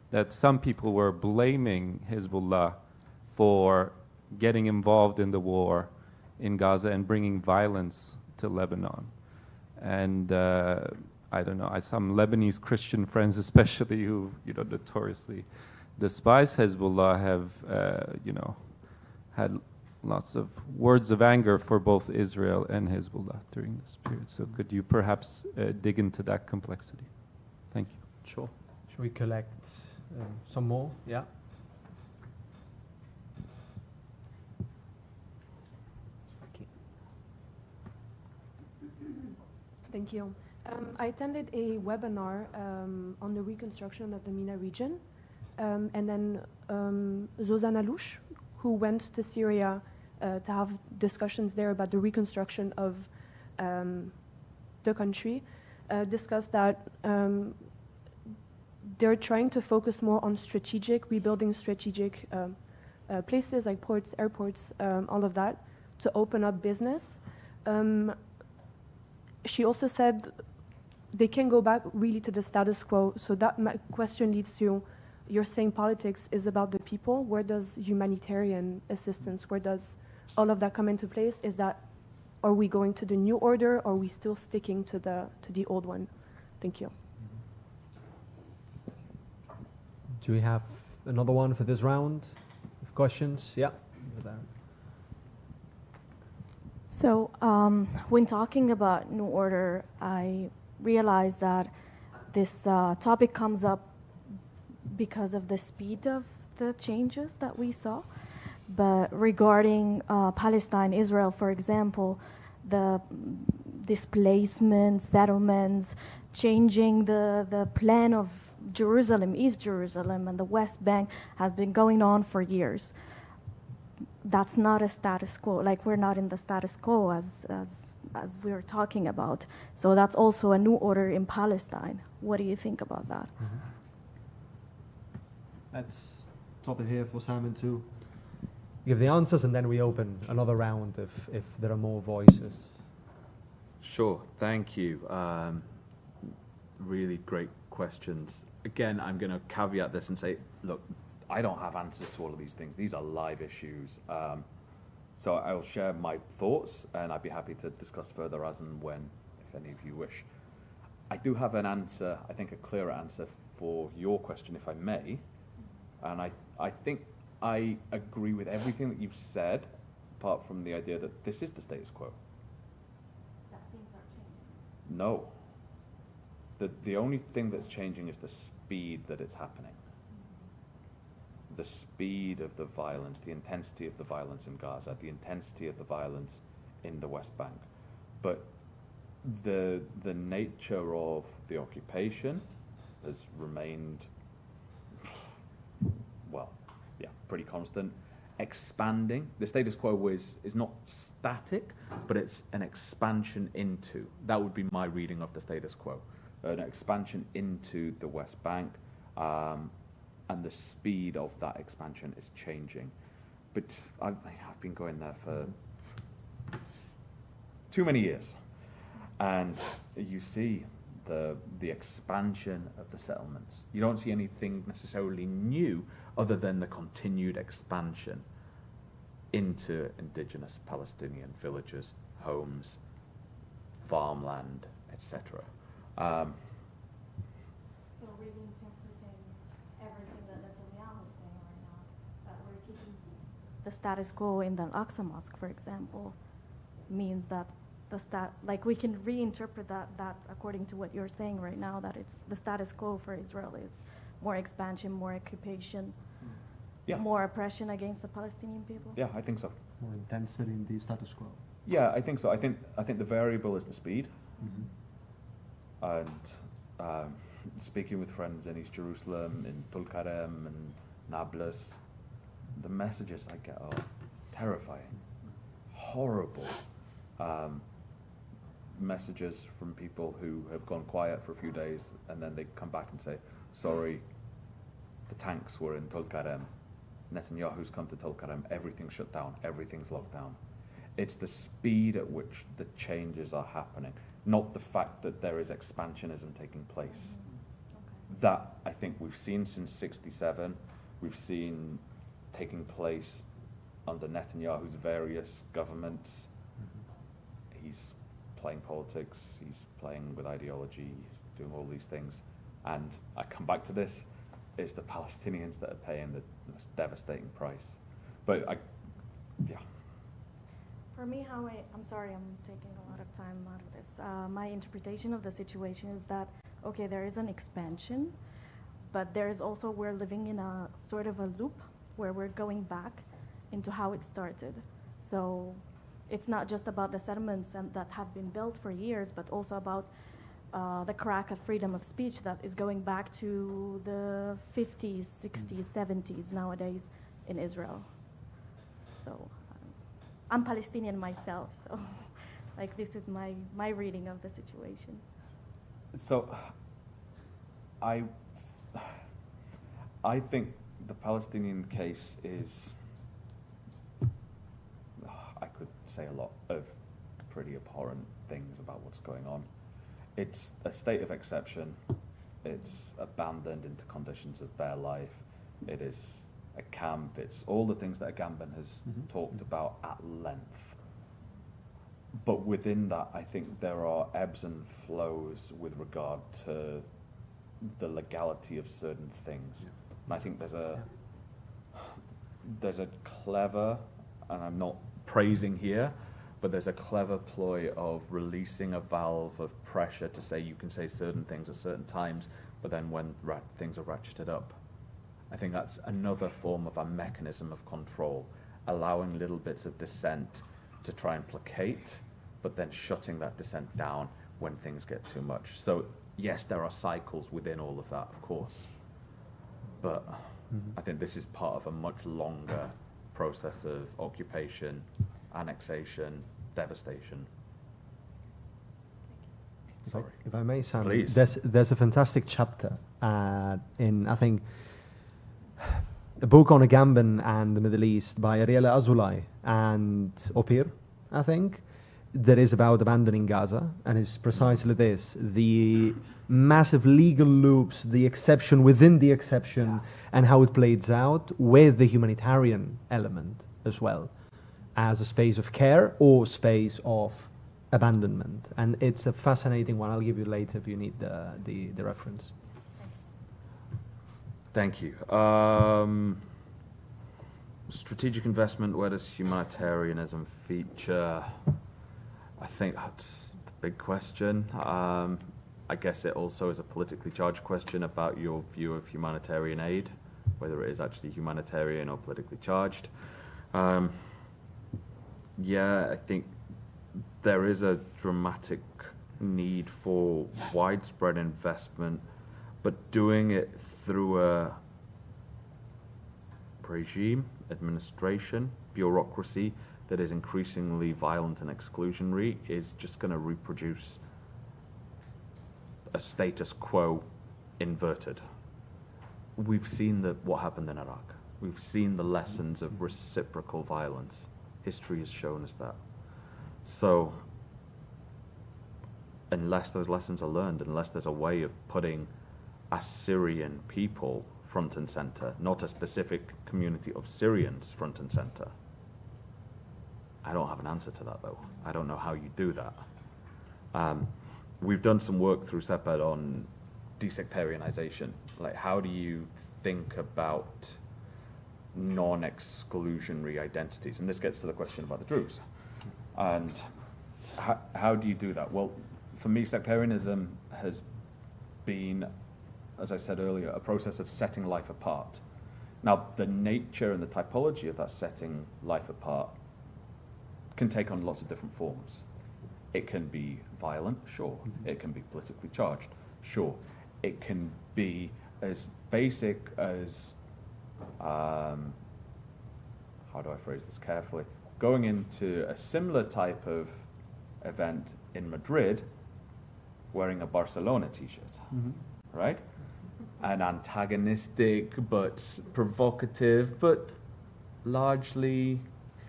that some people were blaming Hezbollah for getting involved in the war in Gaza and bringing violence to Lebanon. And I don't know, some Lebanese Christian friends especially who, notoriously despise Hezbollah have, had lots of words of anger for both Israel and Hezbollah during this period. So could you perhaps dig into that complexity? Thank you. Sure. Should we collect some more? Yeah. Thank you. I attended a webinar on the reconstruction of the MENA region, and then Zozan Alouche, who went to Syria to have discussions there about the reconstruction of the country, discussed that they're trying to focus more on rebuilding strategic places like ports, airports, all of that, to open up business. She also said they can go back really to the status quo. So that question leads to, you're saying politics is about the people. Where does humanitarian assistance, where does all of that come into place? Are we going to the new order, or are we still sticking to the old one? Thank you. Do we have another one for this round of questions? Yeah. Over there. So when talking about New Order, I realized that this topic comes up because of the speed of the changes that we saw. But regarding Palestine, Israel, for example, the displacement, settlements, changing the plan of Jerusalem, East Jerusalem, and the West Bank has been going on for years. That's not a status quo. Like, we're not in the status quo as we're talking about. So that's also a new order in Palestine. What do you think about that? Mm-hmm. Let's stop it here for Simon to give the answers, and then we open another round if there are more voices. Sure, thank you. Really great questions. Again, I'm going to caveat this and say, look, I don't have answers to all of these things. These are live issues. So I will share my thoughts, and I'd be happy to discuss further as and when, if any of you wish. I do have an answer, I think a clearer answer for your question, if I may. And I think I agree with everything that you've said, apart from the idea that this is the status quo. That things are changing. No. The only thing that's changing is the speed that it's happening. The speed of the violence, the intensity of the violence in Gaza, the intensity of the violence in the West Bank. But the nature of the occupation has remained, pretty constant. Expanding. The status quo is not static, but it's an expansion into. That would be my reading of the status quo. An expansion into the West Bank, and the speed of that expansion is changing. But I've been going there for too many years. And you see the expansion of the settlements. You don't see anything necessarily new other than the continued expansion into indigenous Palestinian villages, homes, farmland, etc. So really interpreting everything that Netanyahu is saying right now, that we're keeping the status quo in the Al-Aqsa Mosque, for example, means that like we can reinterpret that according to what you're saying right now, that it's the status quo for Israel is more expansion, more occupation, more oppression against the Palestinian people. Yeah, I think so. More intensity in the status quo. Yeah, I think so. I think the variable is the speed. And speaking with friends in East Jerusalem, in Tulkarem and Nablus, the messages I get are terrifying, horrible messages from people who have gone quiet for a few days and then they come back and say, sorry, the tanks were in Tulkarem, Netanyahu's come to Tulkarem, everything's shut down, everything's locked down. It's the speed at which the changes are happening, not the fact that there is expansionism taking place. That, I think, we've seen since '67, we've seen taking place under Netanyahu's various governments. He's playing politics, he's playing with ideology, he's doing all these things. And I come back to this, it's the Palestinians that are paying the most devastating price. But For me, I'm sorry, I'm taking a lot of time out of this. My interpretation of the situation is that, okay, there is an expansion, but there is also, we're living in a sort of a loop where we're going back into how it started. So it's not just about the settlements that have been built for years, but also about the crack of freedom of speech that is going back to the 50s, 60s, 70s nowadays in Israel. So I'm Palestinian myself, so like this is my reading of the situation. So I think the Palestinian case is, I could say a lot of pretty abhorrent things about what's going on. It's a state of exception. It's abandoned into conditions of bare life. It is a camp. It's all the things that Agamben has talked about at length. But within that, I think there are ebbs and flows with regard to the legality of certain things. And I think there's a clever, and I'm not praising here, but there's a clever ploy of releasing a valve of pressure to say you can say certain things at certain times, but then when things are ratcheted up. I think that's another form of a mechanism of control, allowing little bits of dissent to try and placate, but then shutting that dissent down when things get too much. So yes, there are cycles within all of that, of course, but I think this is part of a much longer process of occupation, annexation, devastation. Sorry. If I may, Sam, Please. there's a fantastic chapter in, I think, a book on Agamben and the Middle East by Ariel Azulay and Opir, I think, that is about abandoning Gaza, and it's precisely this, the massive legal loops, the exception within the exception, and how it plays out with the humanitarian element as well, as a space of care or space of abandonment. And it's a fascinating one. I'll give you later if you need the reference. Thank you. Strategic investment, where does humanitarianism feature? I think that's the big question. I guess it also is a politically charged question about your view of humanitarian aid, whether it is actually humanitarian or politically charged. Yeah, I think there is a dramatic need for widespread investment, but doing it through a regime, administration, bureaucracy that is increasingly violent and exclusionary is just going to reproduce a status quo inverted. We've seen what happened in Iraq. We've seen the lessons of reciprocal violence. History has shown us that. So unless those lessons are learned, unless there's a way of putting Assyrian people front and center, not a specific community of Syrians front and center. I don't have an answer to that, though. I don't know how you do that. We've done some work through CEPED on desectarianization. Like, how do you think about non-exclusionary identities? And this gets to the question about the Druze. And how do you do that? Well, for me, sectarianism has been, as I said earlier, a process of setting life apart. Now, the nature and the typology of that setting life apart can take on lots of different forms. It can be violent, sure. It can be politically charged, sure. It can be as basic as, how do I phrase this carefully? Going into a similar type of event in Madrid, wearing a Barcelona t-shirt, right? An antagonistic but provocative, but largely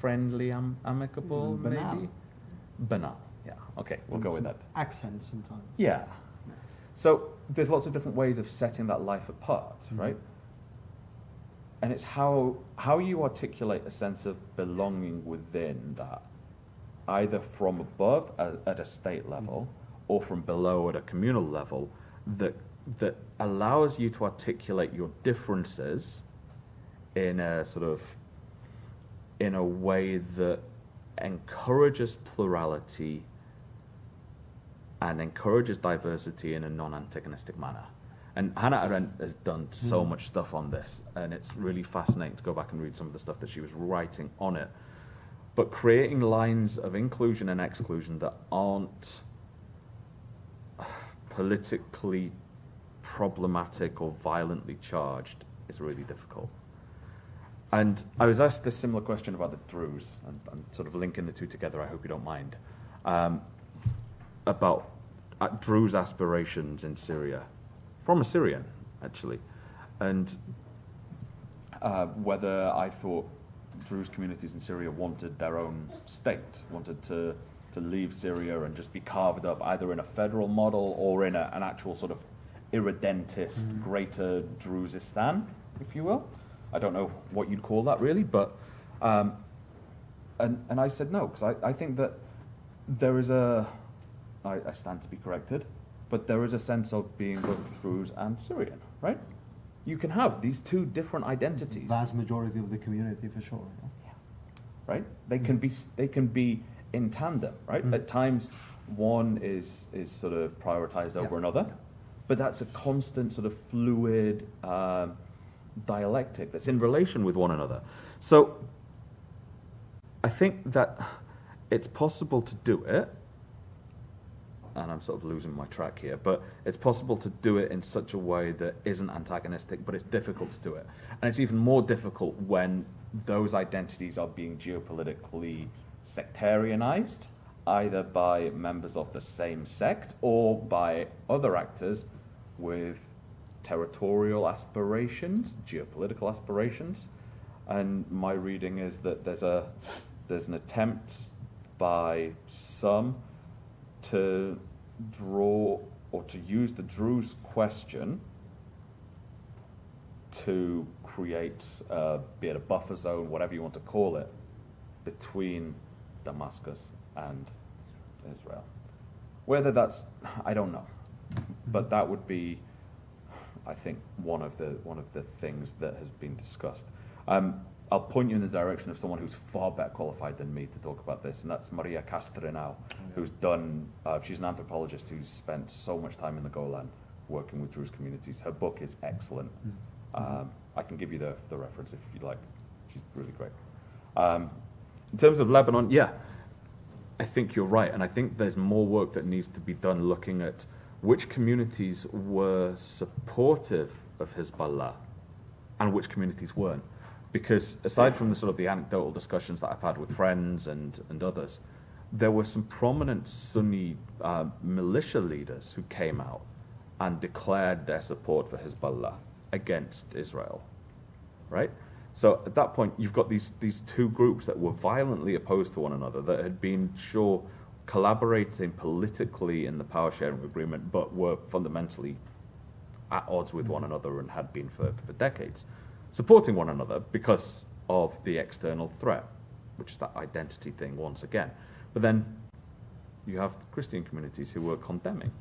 friendly, amicable, banal. maybe? Banal, yeah. Okay, we'll go with that. Accents sometimes. Yeah. So there's lots of different ways of setting that life apart, right? And it's how you articulate a sense of belonging within that, either from above at a state level or from below at a communal level, that allows you to articulate your differences in a sort of, in a way that encourages plurality and encourages diversity in a non-antagonistic manner. And Hannah Arendt has done so much stuff on this, and it's really fascinating to go back and read some of the stuff that she was writing on it. But creating lines of inclusion and exclusion that aren't politically problematic or violently charged is really difficult. And I was asked this similar question about the Druze, and I'm sort of linking the two together, I hope you don't mind, about Druze aspirations in Syria, from a Syrian, actually, and whether I thought Druze communities in Syria wanted their own state, wanted to leave Syria and just be carved up either in a federal model or in an actual sort of irredentist greater Druzistan, if you will. I don't know what you'd call that really, but and I said no, because I think that there is I stand to be corrected, but there is a sense of being both Druze and Syrian, right? You can have these two different identities. Vast majority of the community, for sure. Right? They can be in tandem, right? At times, one is sort of prioritized over another, but that's a constant sort of fluid dialectic that's in relation with one another. So I think that it's possible to do it, and I'm sort of losing my track here, but it's possible to do it in such a way that isn't antagonistic, but it's difficult to do it. And it's even more difficult when those identities are being geopolitically sectarianized, either by members of the same sect or by other actors with territorial aspirations, geopolitical aspirations. And my reading is that there's an attempt by some to draw or to use the Druze question to create, be it a buffer zone, whatever you want to call it, between Damascus and Israel. Whether that's, I don't know, but that would be, I think, one of the things that has been discussed. I'll point you in the direction of someone who's far better qualified than me to talk about this, and that's Maria Castrenau, who's done, she's an anthropologist who's spent so much time in the Golan working with Druze communities. Her book is excellent. I can give you the reference if you'd like. She's really great. In terms of Lebanon, yeah, I think you're right, and I think there's more work that needs to be done looking at which communities were supportive of Hezbollah and which communities weren't. Because aside from the sort of the anecdotal discussions that I've had with friends and others, there were some prominent Sunni militia leaders who came out and declared their support for Hezbollah against Israel, right? So at that point, you've got these two groups that were violently opposed to one another, that had been, sure, collaborating politically in the power sharing agreement, but were fundamentally at odds with one another and had been for decades, supporting one another because of the external threat, which is that identity thing once again. But then you have Christian communities who were condemning.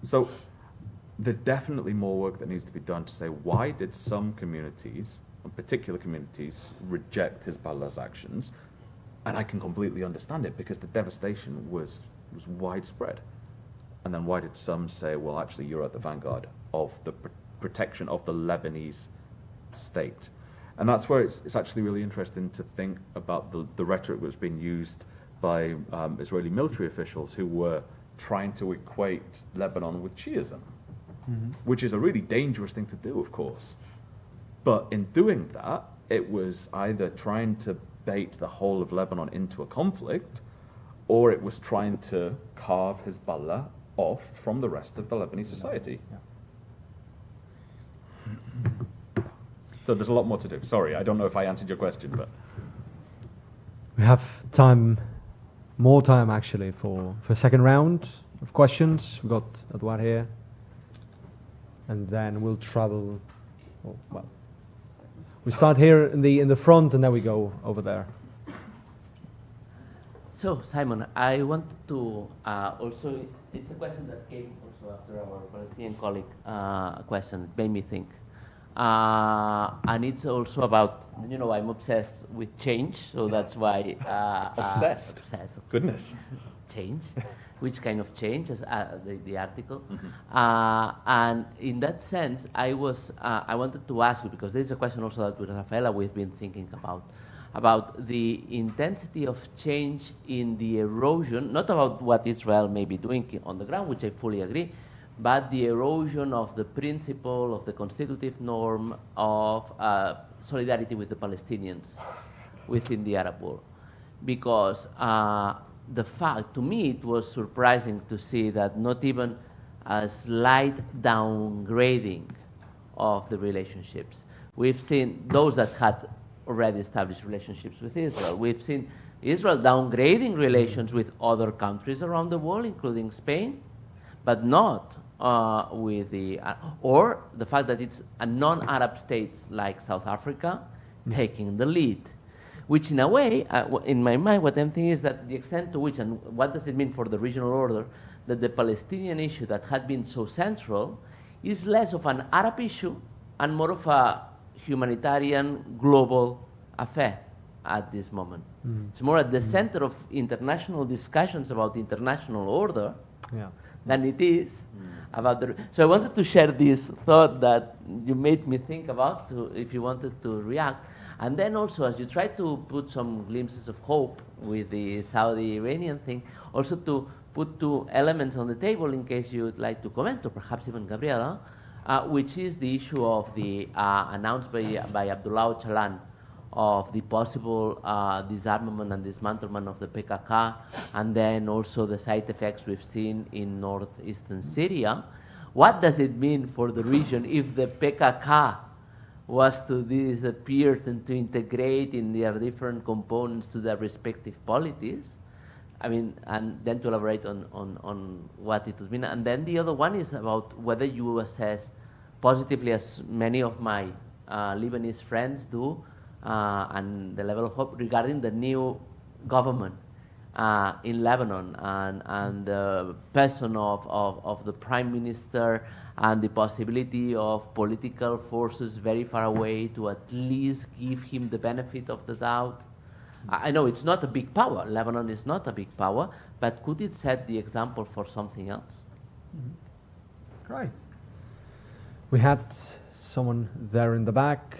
So there's definitely more work that needs to be done to say, why did some communities, and particular communities, reject Hezbollah's actions? And I can completely understand it because the devastation was widespread. And then why did some say, well, actually, you're at the vanguard of the protection of the Lebanese state? And that's where it's actually really interesting to think about the rhetoric that's been used by Israeli military officials who were trying to equate Lebanon with Shiism, which is a really dangerous thing to do, of course. But in doing that, it was either trying to bait the whole of Lebanon into a conflict, or it was trying to carve Hezbollah off from the rest of the Lebanese society. So there's a lot more to do. Sorry, I don't know if I answered your question, but We have time, more time actually, for second round of questions. We've got Edouard here. And then we'll travel, well, we start here in the front and then we go over there. So, Simon, I wanted to also, it's a question that came also after our Palestinian colleague question. It made me think. And it's also about, you know, I'm obsessed with change, so that's why. Obsessed? Obsessed. Goodness. Change. Which kind of change, as the article. And in that sense, I wanted to ask you, because there's a question also that with Rafaela we've been thinking about the intensity of change in the erosion, not about what Israel may be doing on the ground, which I fully agree, but the erosion of the principle of the constitutive norm of solidarity with the Palestinians within the Arab world. Because the fact, to me, it was surprising to see that not even a slight downgrading of the relationships. We've seen those that had already established relationships with Israel. We've seen Israel downgrading relations with other countries around the world, including Spain, but not with the, or the fact that it's a non-Arab states like South Africa taking the lead. Which in a way, in my mind, what I'm thinking is that the extent to which, and what does it mean for the regional order, that the Palestinian issue that had been so central is less of an Arab issue and more of a humanitarian global affair at this moment. It's more at the center of international discussions about international order than it is about the... So I wanted to share this thought that you made me think about, if you wanted to react. And then also, as you try to put some glimpses of hope with the Saudi-Iranian thing, also to put two elements on the table in case you'd like to comment, or perhaps even Gabriela, which is the issue of the announced by Abdullah Öcalan of the possible disarmament and dismantlement of the PKK, and then also the side effects we've seen in northeastern Syria. What does it mean for the region if the PKK was to disappear and to integrate in their different components to their respective polities? I mean, and then to elaborate on what it would mean. And then the other one is about whether you assess positively, as many of my Lebanese friends do, and the level of hope regarding the new government in Lebanon and the person of the prime minister and the possibility of political forces very far away to at least give him the benefit of the doubt. I know it's not a big power. Lebanon is not a big power, but could it set the example for something else? Great. We had someone there in the back,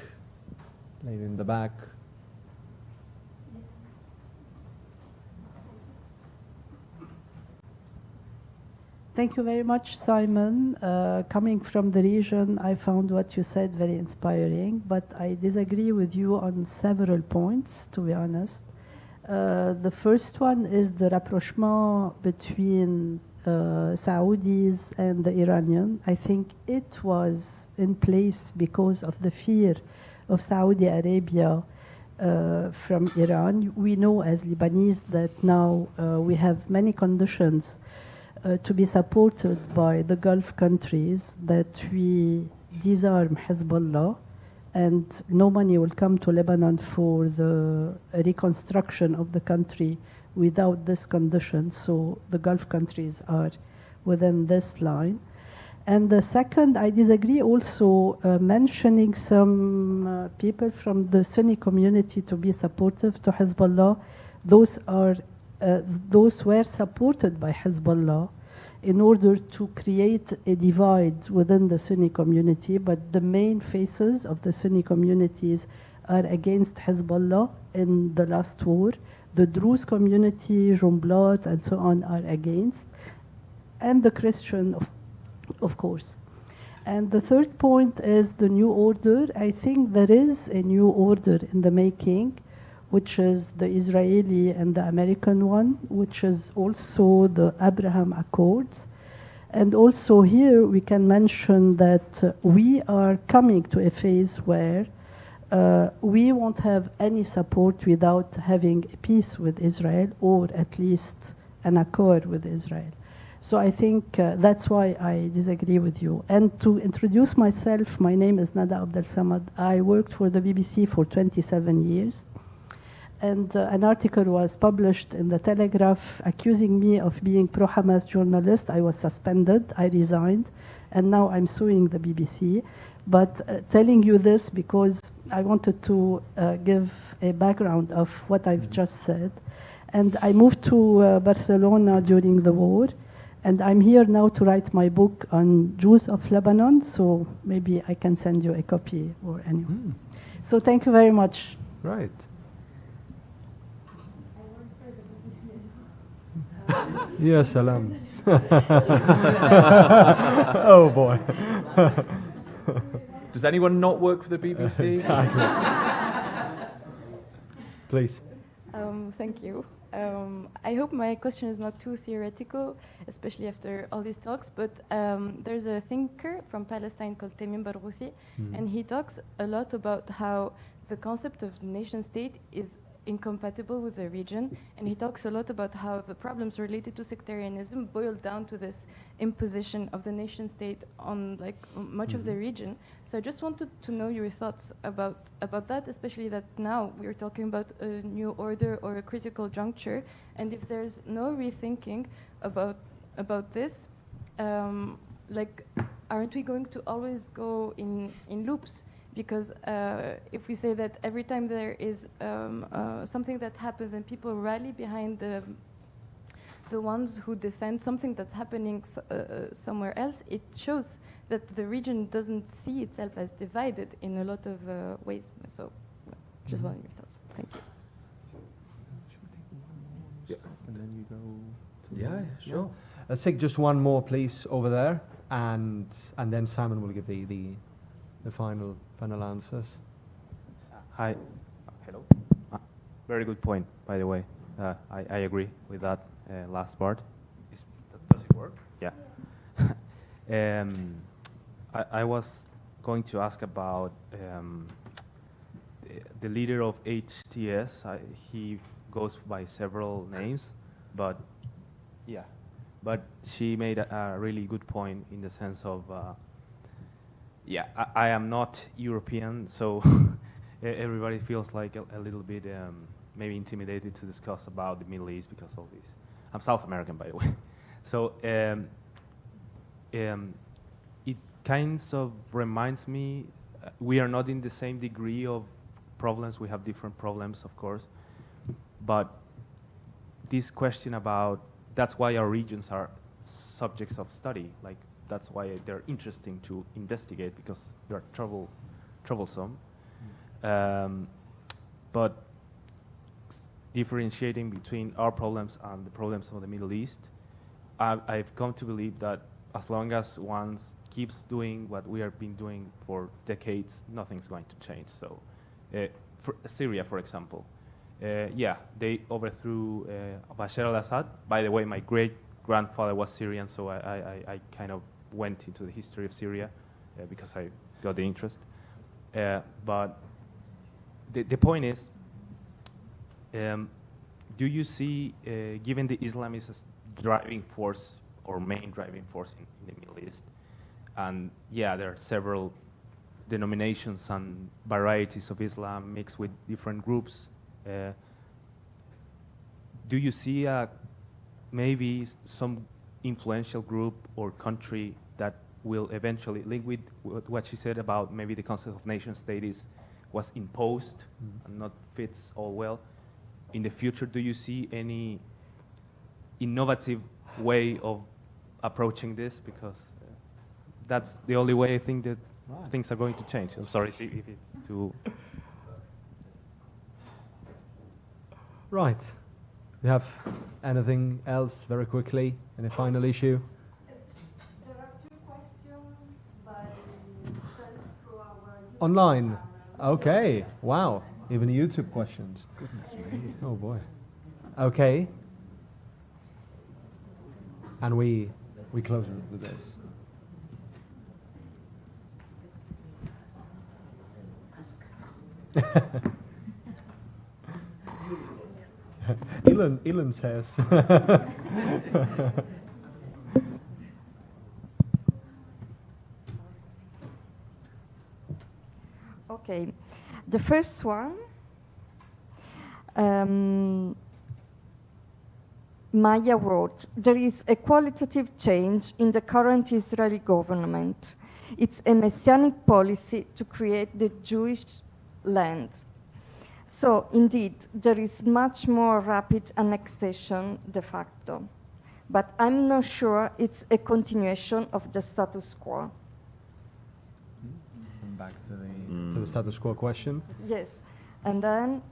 lady in the back. Thank you very much, Simon. Coming from the region, I found what you said very inspiring, but I disagree with you on several points, to be honest. The first one is the rapprochement between Saudis and the Iranian. I think it was in place because of the fear of Saudi Arabia from Iran. We know as Lebanese that now we have many conditions to be supported by the Gulf countries, that we disarm Hezbollah, and no money will come to Lebanon for the reconstruction of the country without this condition. So the Gulf countries are within this line. And the second, I disagree also mentioning some people from the Sunni community to be supportive to Hezbollah. Those were supported by Hezbollah in order to create a divide within the Sunni community, but the main faces of the Sunni communities are against Hezbollah in the last war. The Druze community, Jumblat, and so on are against, and the Christian, of course. And the third point is the new order. I think there is a new order in the making, which is the Israeli and the American one, which is also the Abraham Accords. And also here we can mention that we are coming to a phase where we won't have any support without having a peace with Israel, or at least an accord with Israel. So I think that's why I disagree with you. And to introduce myself, my name is Nada Abdel Samad. I worked for the BBC for 27 years. And an article was published in the Telegraph accusing me of being pro-Hamas journalist. I was suspended, I resigned, and now I'm suing the BBC. But telling you this because I wanted to give a background of what I've just said. And I moved to Barcelona during the war, and I'm here now to write my book on Jews of Lebanon, so maybe I can send you a copy or anyone. So thank you very much. Right. Yes, salam. Oh boy. Does anyone not work for the BBC? Exactly. Please. Thank you. I hope my question is not too theoretical, especially after all these talks, but there's a thinker from Palestine called Tamim Barghouthi, and he talks a lot about how the concept of nation state is incompatible with the region, and he talks a lot about how the problems related to sectarianism boil down to this imposition of the nation state on much of the region. So I just wanted to know your thoughts about that, especially that now we're talking about a new order or a critical juncture, and if there's no rethinking about this, aren't we going to always go in loops? Because if we say that every time there is something that happens and people rally behind the ones who defend something that's happening somewhere else, it shows that the region doesn't see itself as divided in a lot of ways. So just one of your thoughts. Thank you. Yeah. And then you go to Yeah, sure. Let's take just one more, please, over there, and then Simon will give the final answers. Hi. Hello. Very good point, by the way. I agree with that last part. Does it work? Yeah. I was going to ask about the leader of HTS. He goes by several names, but yeah. But she made a really good point in the sense of yeah, I am not European, so everybody feels like a little bit maybe intimidated to discuss about the Middle East because of this. I'm South American, by the way. So it kind of reminds me, we are not in the same degree of problems. We have different problems, of course. But this question about, that's why our regions are subjects of study. Like, that's why they're interesting to investigate, because they're troublesome. But differentiating between our problems and the problems of the Middle East, I've come to believe that as long as one keeps doing what we have been doing for decades, nothing's going to change. So, for Syria, for example, yeah, they overthrew Bashar al-Assad. By the way, my great-grandfather was Syrian, so I kind of went into the history of Syria because I got the interest. But the point is, Do you see, given the Islam is a driving force or main driving force in the Middle East, and yeah, there are several denominations and varieties of Islam mixed with different groups, do you see maybe some influential group or country that will eventually link with what she said about maybe the concept of nation state was imposed and not fits all well? In the future, do you see any innovative way of approaching this? Because that's the only way I think that things are going to change. I'm sorry if it's too... Right. You have anything else very quickly? Any final issue? There are 2 questions sent through our Online. Okay. Wow. Even YouTube questions. Goodness me. Oh boy. Okay. And we close with this. Elon says. Okay, the first one, Maya wrote, there is a qualitative change in the current Israeli government. It's a messianic policy to create the Jewish land. So indeed, there is much more rapid annexation de facto. But I'm not sure it's a continuation of the status quo. Back to the status quo question. Yes, and then,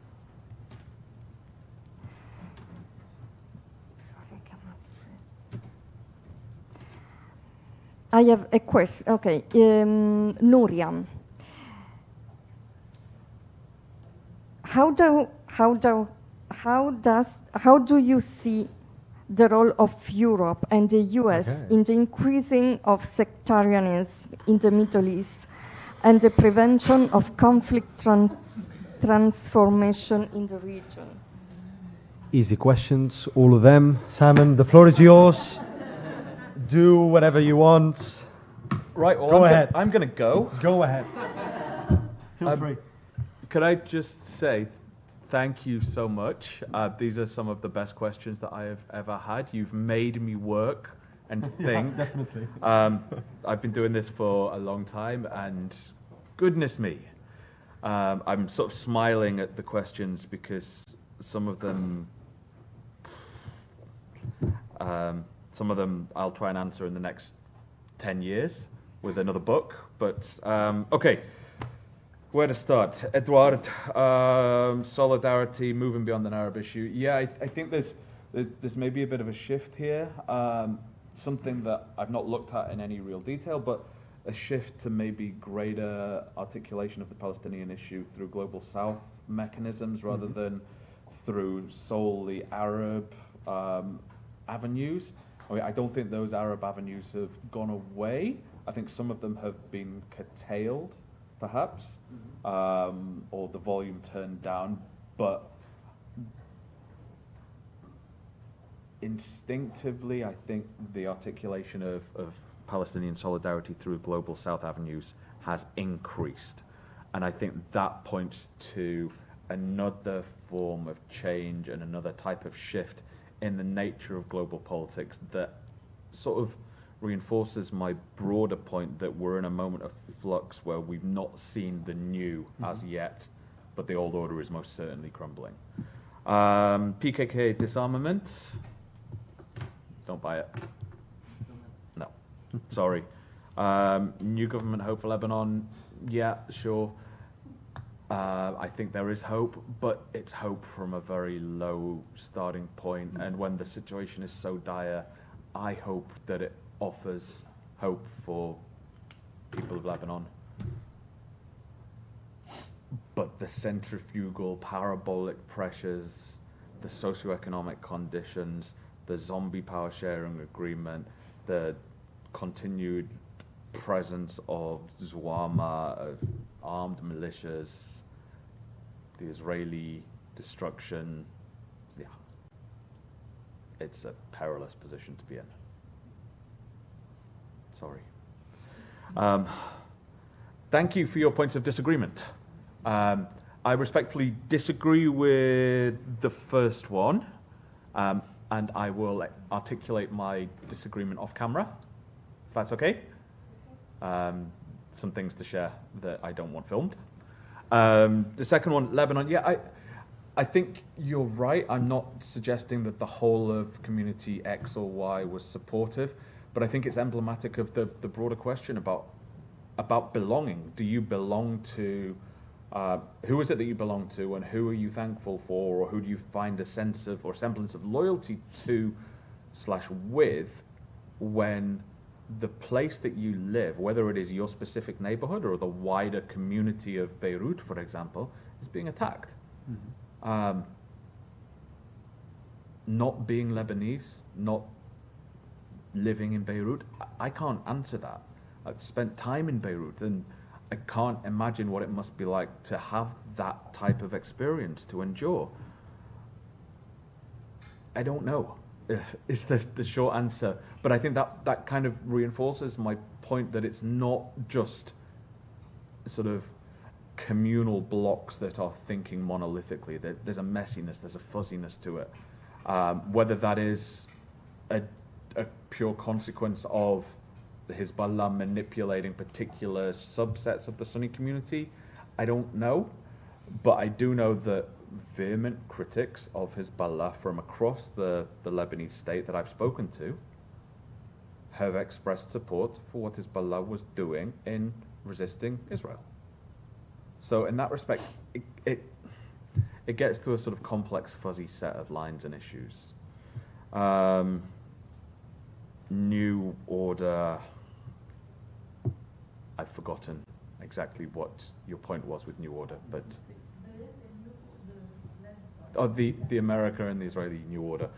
I have a question. Okay, Nuria, how do you see the role of Europe and the US in the increasing of sectarianism in the Middle East and the prevention of conflict transformation in the region? Easy questions, all of them. Simon, the floor is yours. Do whatever you want. Right, well, Go ahead. I'm going to go. Go ahead. Feel free. Could I just say thank you so much? These are some of the best questions that I have ever had. You've made me work and think. Yeah, definitely. I've been doing this for a long time, and goodness me, I'm sort of smiling at the questions because some of them I'll try and answer in the next 10 years with another book. But okay, where to start? Eduard, solidarity, moving beyond an Arab issue. Yeah, I think there's maybe a bit of a shift here. Something that I've not looked at in any real detail, but a shift to maybe greater articulation of the Palestinian issue through Global South mechanisms rather than through solely Arab avenues. I mean, I don't think those Arab avenues have gone away. I think some of them have been curtailed, perhaps, or the volume turned down, but instinctively, I think the articulation of Palestinian solidarity through Global South avenues has increased. And I think that points to another form of change and another type of shift in the nature of global politics that sort of reinforces my broader point that we're in a moment of flux where we've not seen the new as yet, but the old order is most certainly crumbling. PKK disarmament. Don't buy it. No. Sorry. New government hope for Lebanon. Yeah, sure. I think there is hope, but it's hope from a very low starting point. And when the situation is so dire, I hope that it offers hope for people of Lebanon. But the centrifugal, parabolic pressures, the socioeconomic conditions, the zombie power sharing agreement, the continued presence of Zwama, of armed militias, the Israeli destruction. Yeah. It's a perilous position to be in. Sorry. Thank you for your points of disagreement. I respectfully disagree with the first one, and I will articulate my disagreement off camera, if that's okay. Some things to share that I don't want filmed. The second one, Lebanon, yeah, I think you're right. I'm not suggesting that the whole of community X or Y was supportive, but I think it's emblematic of the broader question about belonging. Do you belong to, who is it that you belong to, and who are you thankful for, or who do you find a sense of or semblance of loyalty to / with when the place that you live, whether it is your specific neighborhood or the wider community of Beirut, for example, is being attacked? Mm-hmm. Not being Lebanese, not living in Beirut, I can't answer that. I've spent time in Beirut, and I can't imagine what it must be like to have that type of experience, to endure. I don't know, is the short answer. But I think that kind of reinforces my point that it's not just sort of communal blocks that are thinking monolithically. There's a messiness, there's a fuzziness to it. Whether that is a pure consequence of the Hezbollah manipulating particular subsets of the Sunni community, I don't know. But I do know that vehement critics of Hezbollah from across the Lebanese state that I've spoken to have expressed support for what Hezbollah was doing in resisting Israel. So in that respect, it gets to a sort of complex, fuzzy set of lines and issues. New order, I've forgotten exactly what your point was with new order, but the America and the Israeli new order.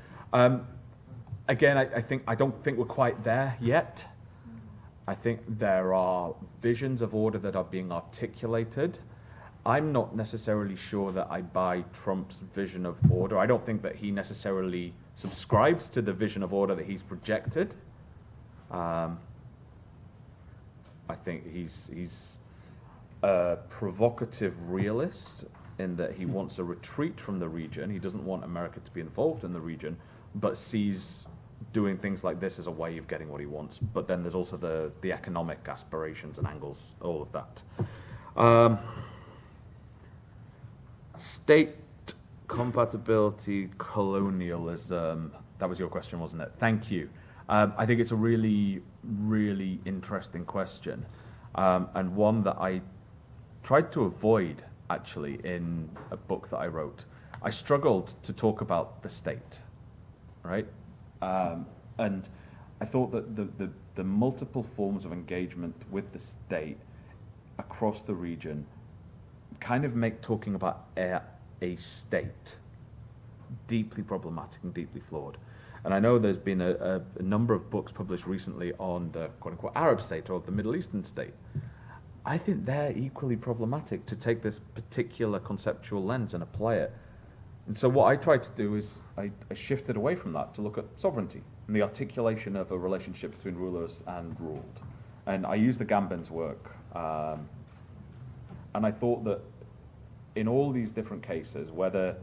Again, I don't think we're quite there yet. I think there are visions of order that are being articulated. I'm not necessarily sure that I buy Trump's vision of order. I don't think that he necessarily subscribes to the vision of order that he's projected. I think he's a provocative realist in that he wants a retreat from the region. He doesn't want America to be involved in the region, but sees doing things like this as a way of getting what he wants. But then there's also the economic aspirations and angles, all of that. State compatibility, colonialism, that was your question, wasn't it? Thank you. I think it's a really, really interesting question, and one that I tried to avoid, actually, in a book that I wrote. I struggled to talk about the state, right? And I thought that the multiple forms of engagement with the state across the region kind of make talking about a state deeply problematic and deeply flawed. And I know there's been a number of books published recently on the quote-unquote Arab state or the Middle Eastern state. I think they're equally problematic to take this particular conceptual lens and apply it. And so what I tried to do is I shifted away from that to look at sovereignty and the articulation of a relationship between rulers and ruled. And I used the Gambin's work. And I thought that in all these different cases, whether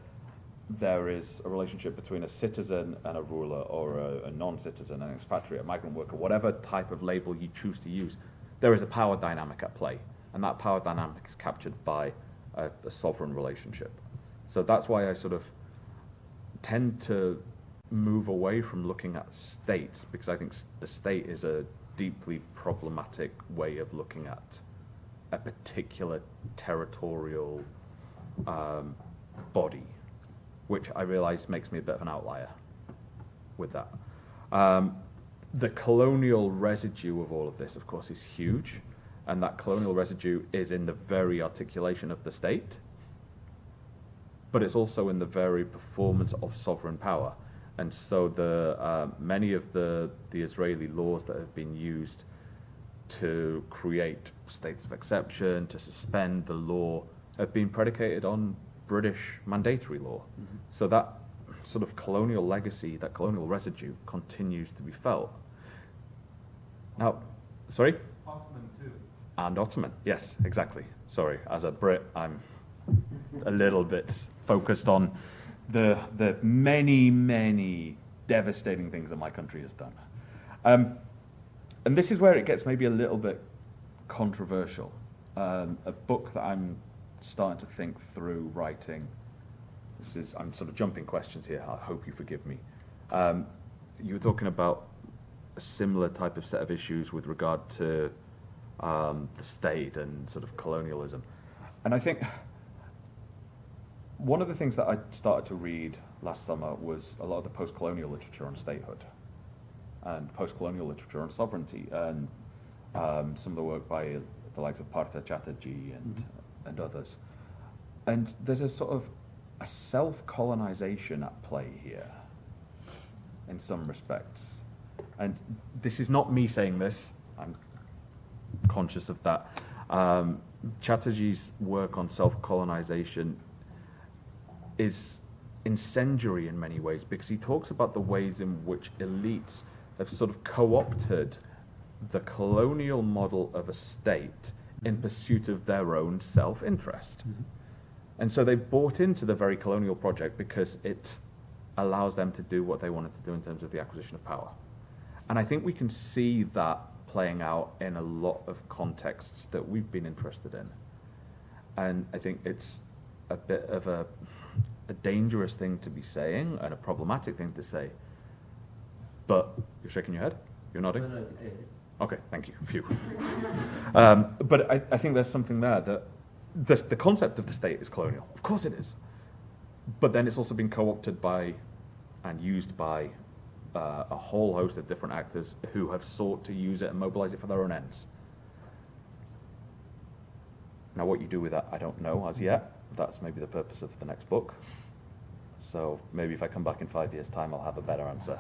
there is a relationship between a citizen and a ruler, or a non-citizen, an expatriate, a migrant worker, whatever type of label you choose to use, there is a power dynamic at play. And that power dynamic is captured by a sovereign relationship. So that's why I sort of tend to move away from looking at states, because I think the state is a deeply problematic way of looking at a particular territorial body, which I realize makes me a bit of an outlier with that. The colonial residue of all of this, of course, is huge, and that colonial residue is in the very articulation of the state, but it's also in the very performance of sovereign power. And so many of the Israeli laws that have been used to create states of exception, to suspend the law, have been predicated on British mandatory law. So that sort of colonial legacy, that colonial residue continues to be felt. Now, sorry? Ottoman too. And Ottoman, yes, exactly. Sorry, as a Brit, I'm a little bit focused on the many devastating things that my country has done. And this is where it gets maybe a little bit controversial. A book that I'm starting to think through writing. I'm sort of jumping questions here. I hope you forgive me. You were talking about a similar type of set of issues with regard to the state and sort of colonialism. And I think one of the things that I started to read last summer was a lot of the post-colonial literature on statehood and post-colonial literature on sovereignty, and some of the work by the likes of Partha Chatterjee and others. And there's a sort of a self-colonization at play here in some respects. And this is not me saying this, I'm conscious of that. Chatterjee's work on self-colonization is incendiary in many ways, because he talks about the ways in which elites have sort of co-opted the colonial model of a state in pursuit of their own self-interest. And so they've bought into the very colonial project because it allows them to do what they wanted to do in terms of the acquisition of power. And I think we can see that playing out in a lot of contexts that we've been interested in. And I think it's a bit of a dangerous thing to be saying and a problematic thing to say. But you're shaking your head? You're nodding? No, Okay, thank you. Phew. But I think there's something there that the concept of the state is colonial. Of course it is. But then it's also been co-opted by and used by a whole host of different actors who have sought to use it and mobilize it for their own ends. Now, what you do with that, I don't know as yet. That's maybe the purpose of the next book. So maybe if I come back in 5 years' time, I'll have a better answer.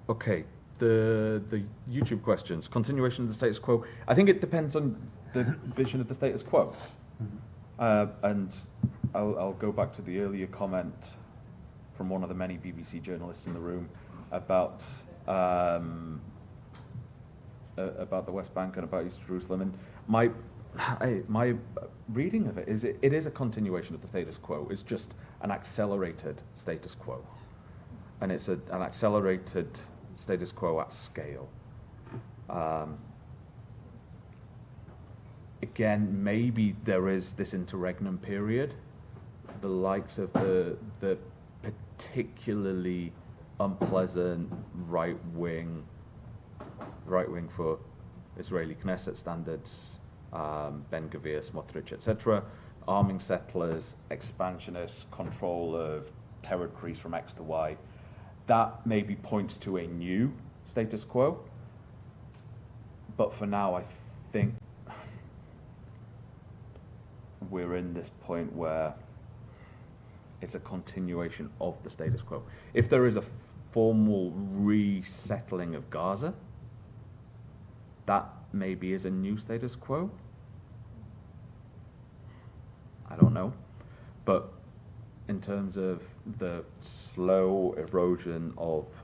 Okay, the YouTube questions. Continuation of the status quo. I think it depends on the vision of the status quo. And I'll go back to the earlier comment from one of the many BBC journalists in the room about the West Bank and about East Jerusalem. And my reading of it is it is a continuation of the status quo. It's just an accelerated status quo. And it's an accelerated status quo at scale. Again, maybe there is this interregnum period, the likes of the particularly unpleasant right wing for Israeli Knesset standards, Ben Gvir, Smotrich, etc., arming settlers, expansionists, control of territories from X to Y. That maybe points to a new status quo. But for now, I think we're in this point where it's a continuation of the status quo. If there is a formal resettling of Gaza, that maybe is a new status quo. I don't know. But in terms of the slow erosion of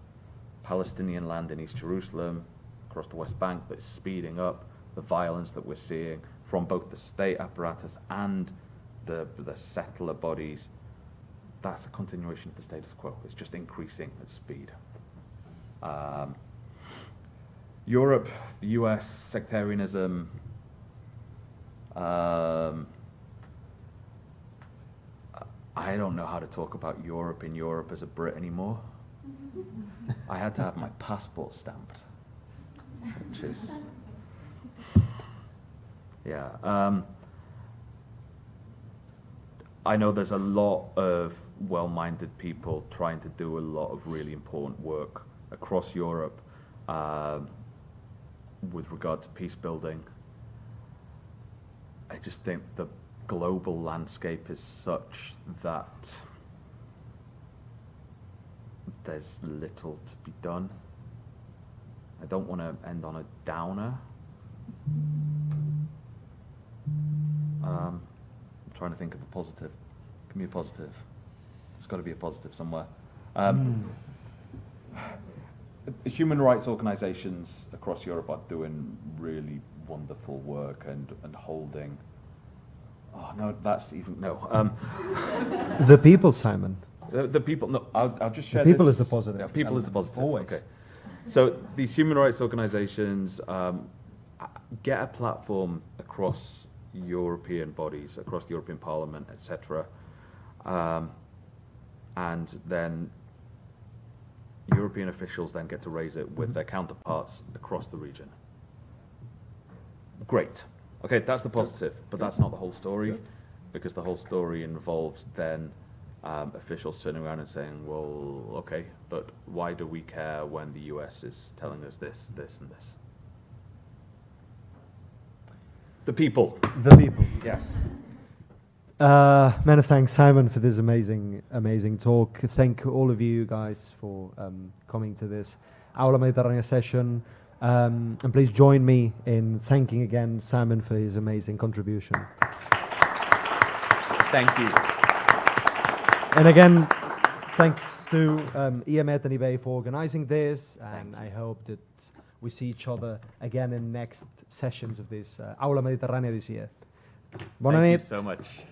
Palestinian land in East Jerusalem, across the West Bank, that's speeding up, the violence that we're seeing from both the state apparatus and the settler bodies, that's a continuation of the status quo. It's just increasing at speed. Europe, the US, sectarianism, I don't know how to talk about Europe in Europe as a Brit anymore. I had to have my passport stamped, which is, yeah. I know there's a lot of well-minded people trying to do a lot of really important work across Europe with regard to peace building. I just think the global landscape is such that there's little to be done. I don't want to end on a downer. I'm trying to think of a positive. Give me a positive. There's got to be a positive somewhere. Human rights organizations across Europe are doing really wonderful work and holding. Oh no, that's even no. The people, Simon. The people. No, I'll just share. The people this. is the positive. Yeah, people is the element, positive. always. Okay. So these human rights organizations get a platform across European bodies, across the European Parliament, etc., and then European officials then get to raise it with their counterparts across the region. Great. Okay, that's the positive, but that's not the whole story, because the whole story involves then officials turning around and saying, well, okay, but why do we care when the US is telling us this, this, and this? The people. The people. Yes. Many thanks, Simon, for this amazing talk. Thank all of you guys for coming to this Aula Mediterrània session. And please join me in thanking again Simon for his amazing contribution. Thank you. And again, thanks to IEMET and IBEI for organizing this. And I hope that we see each other again in next sessions of this Aula Mediterrània this year. Bonne Thank you nit. so much.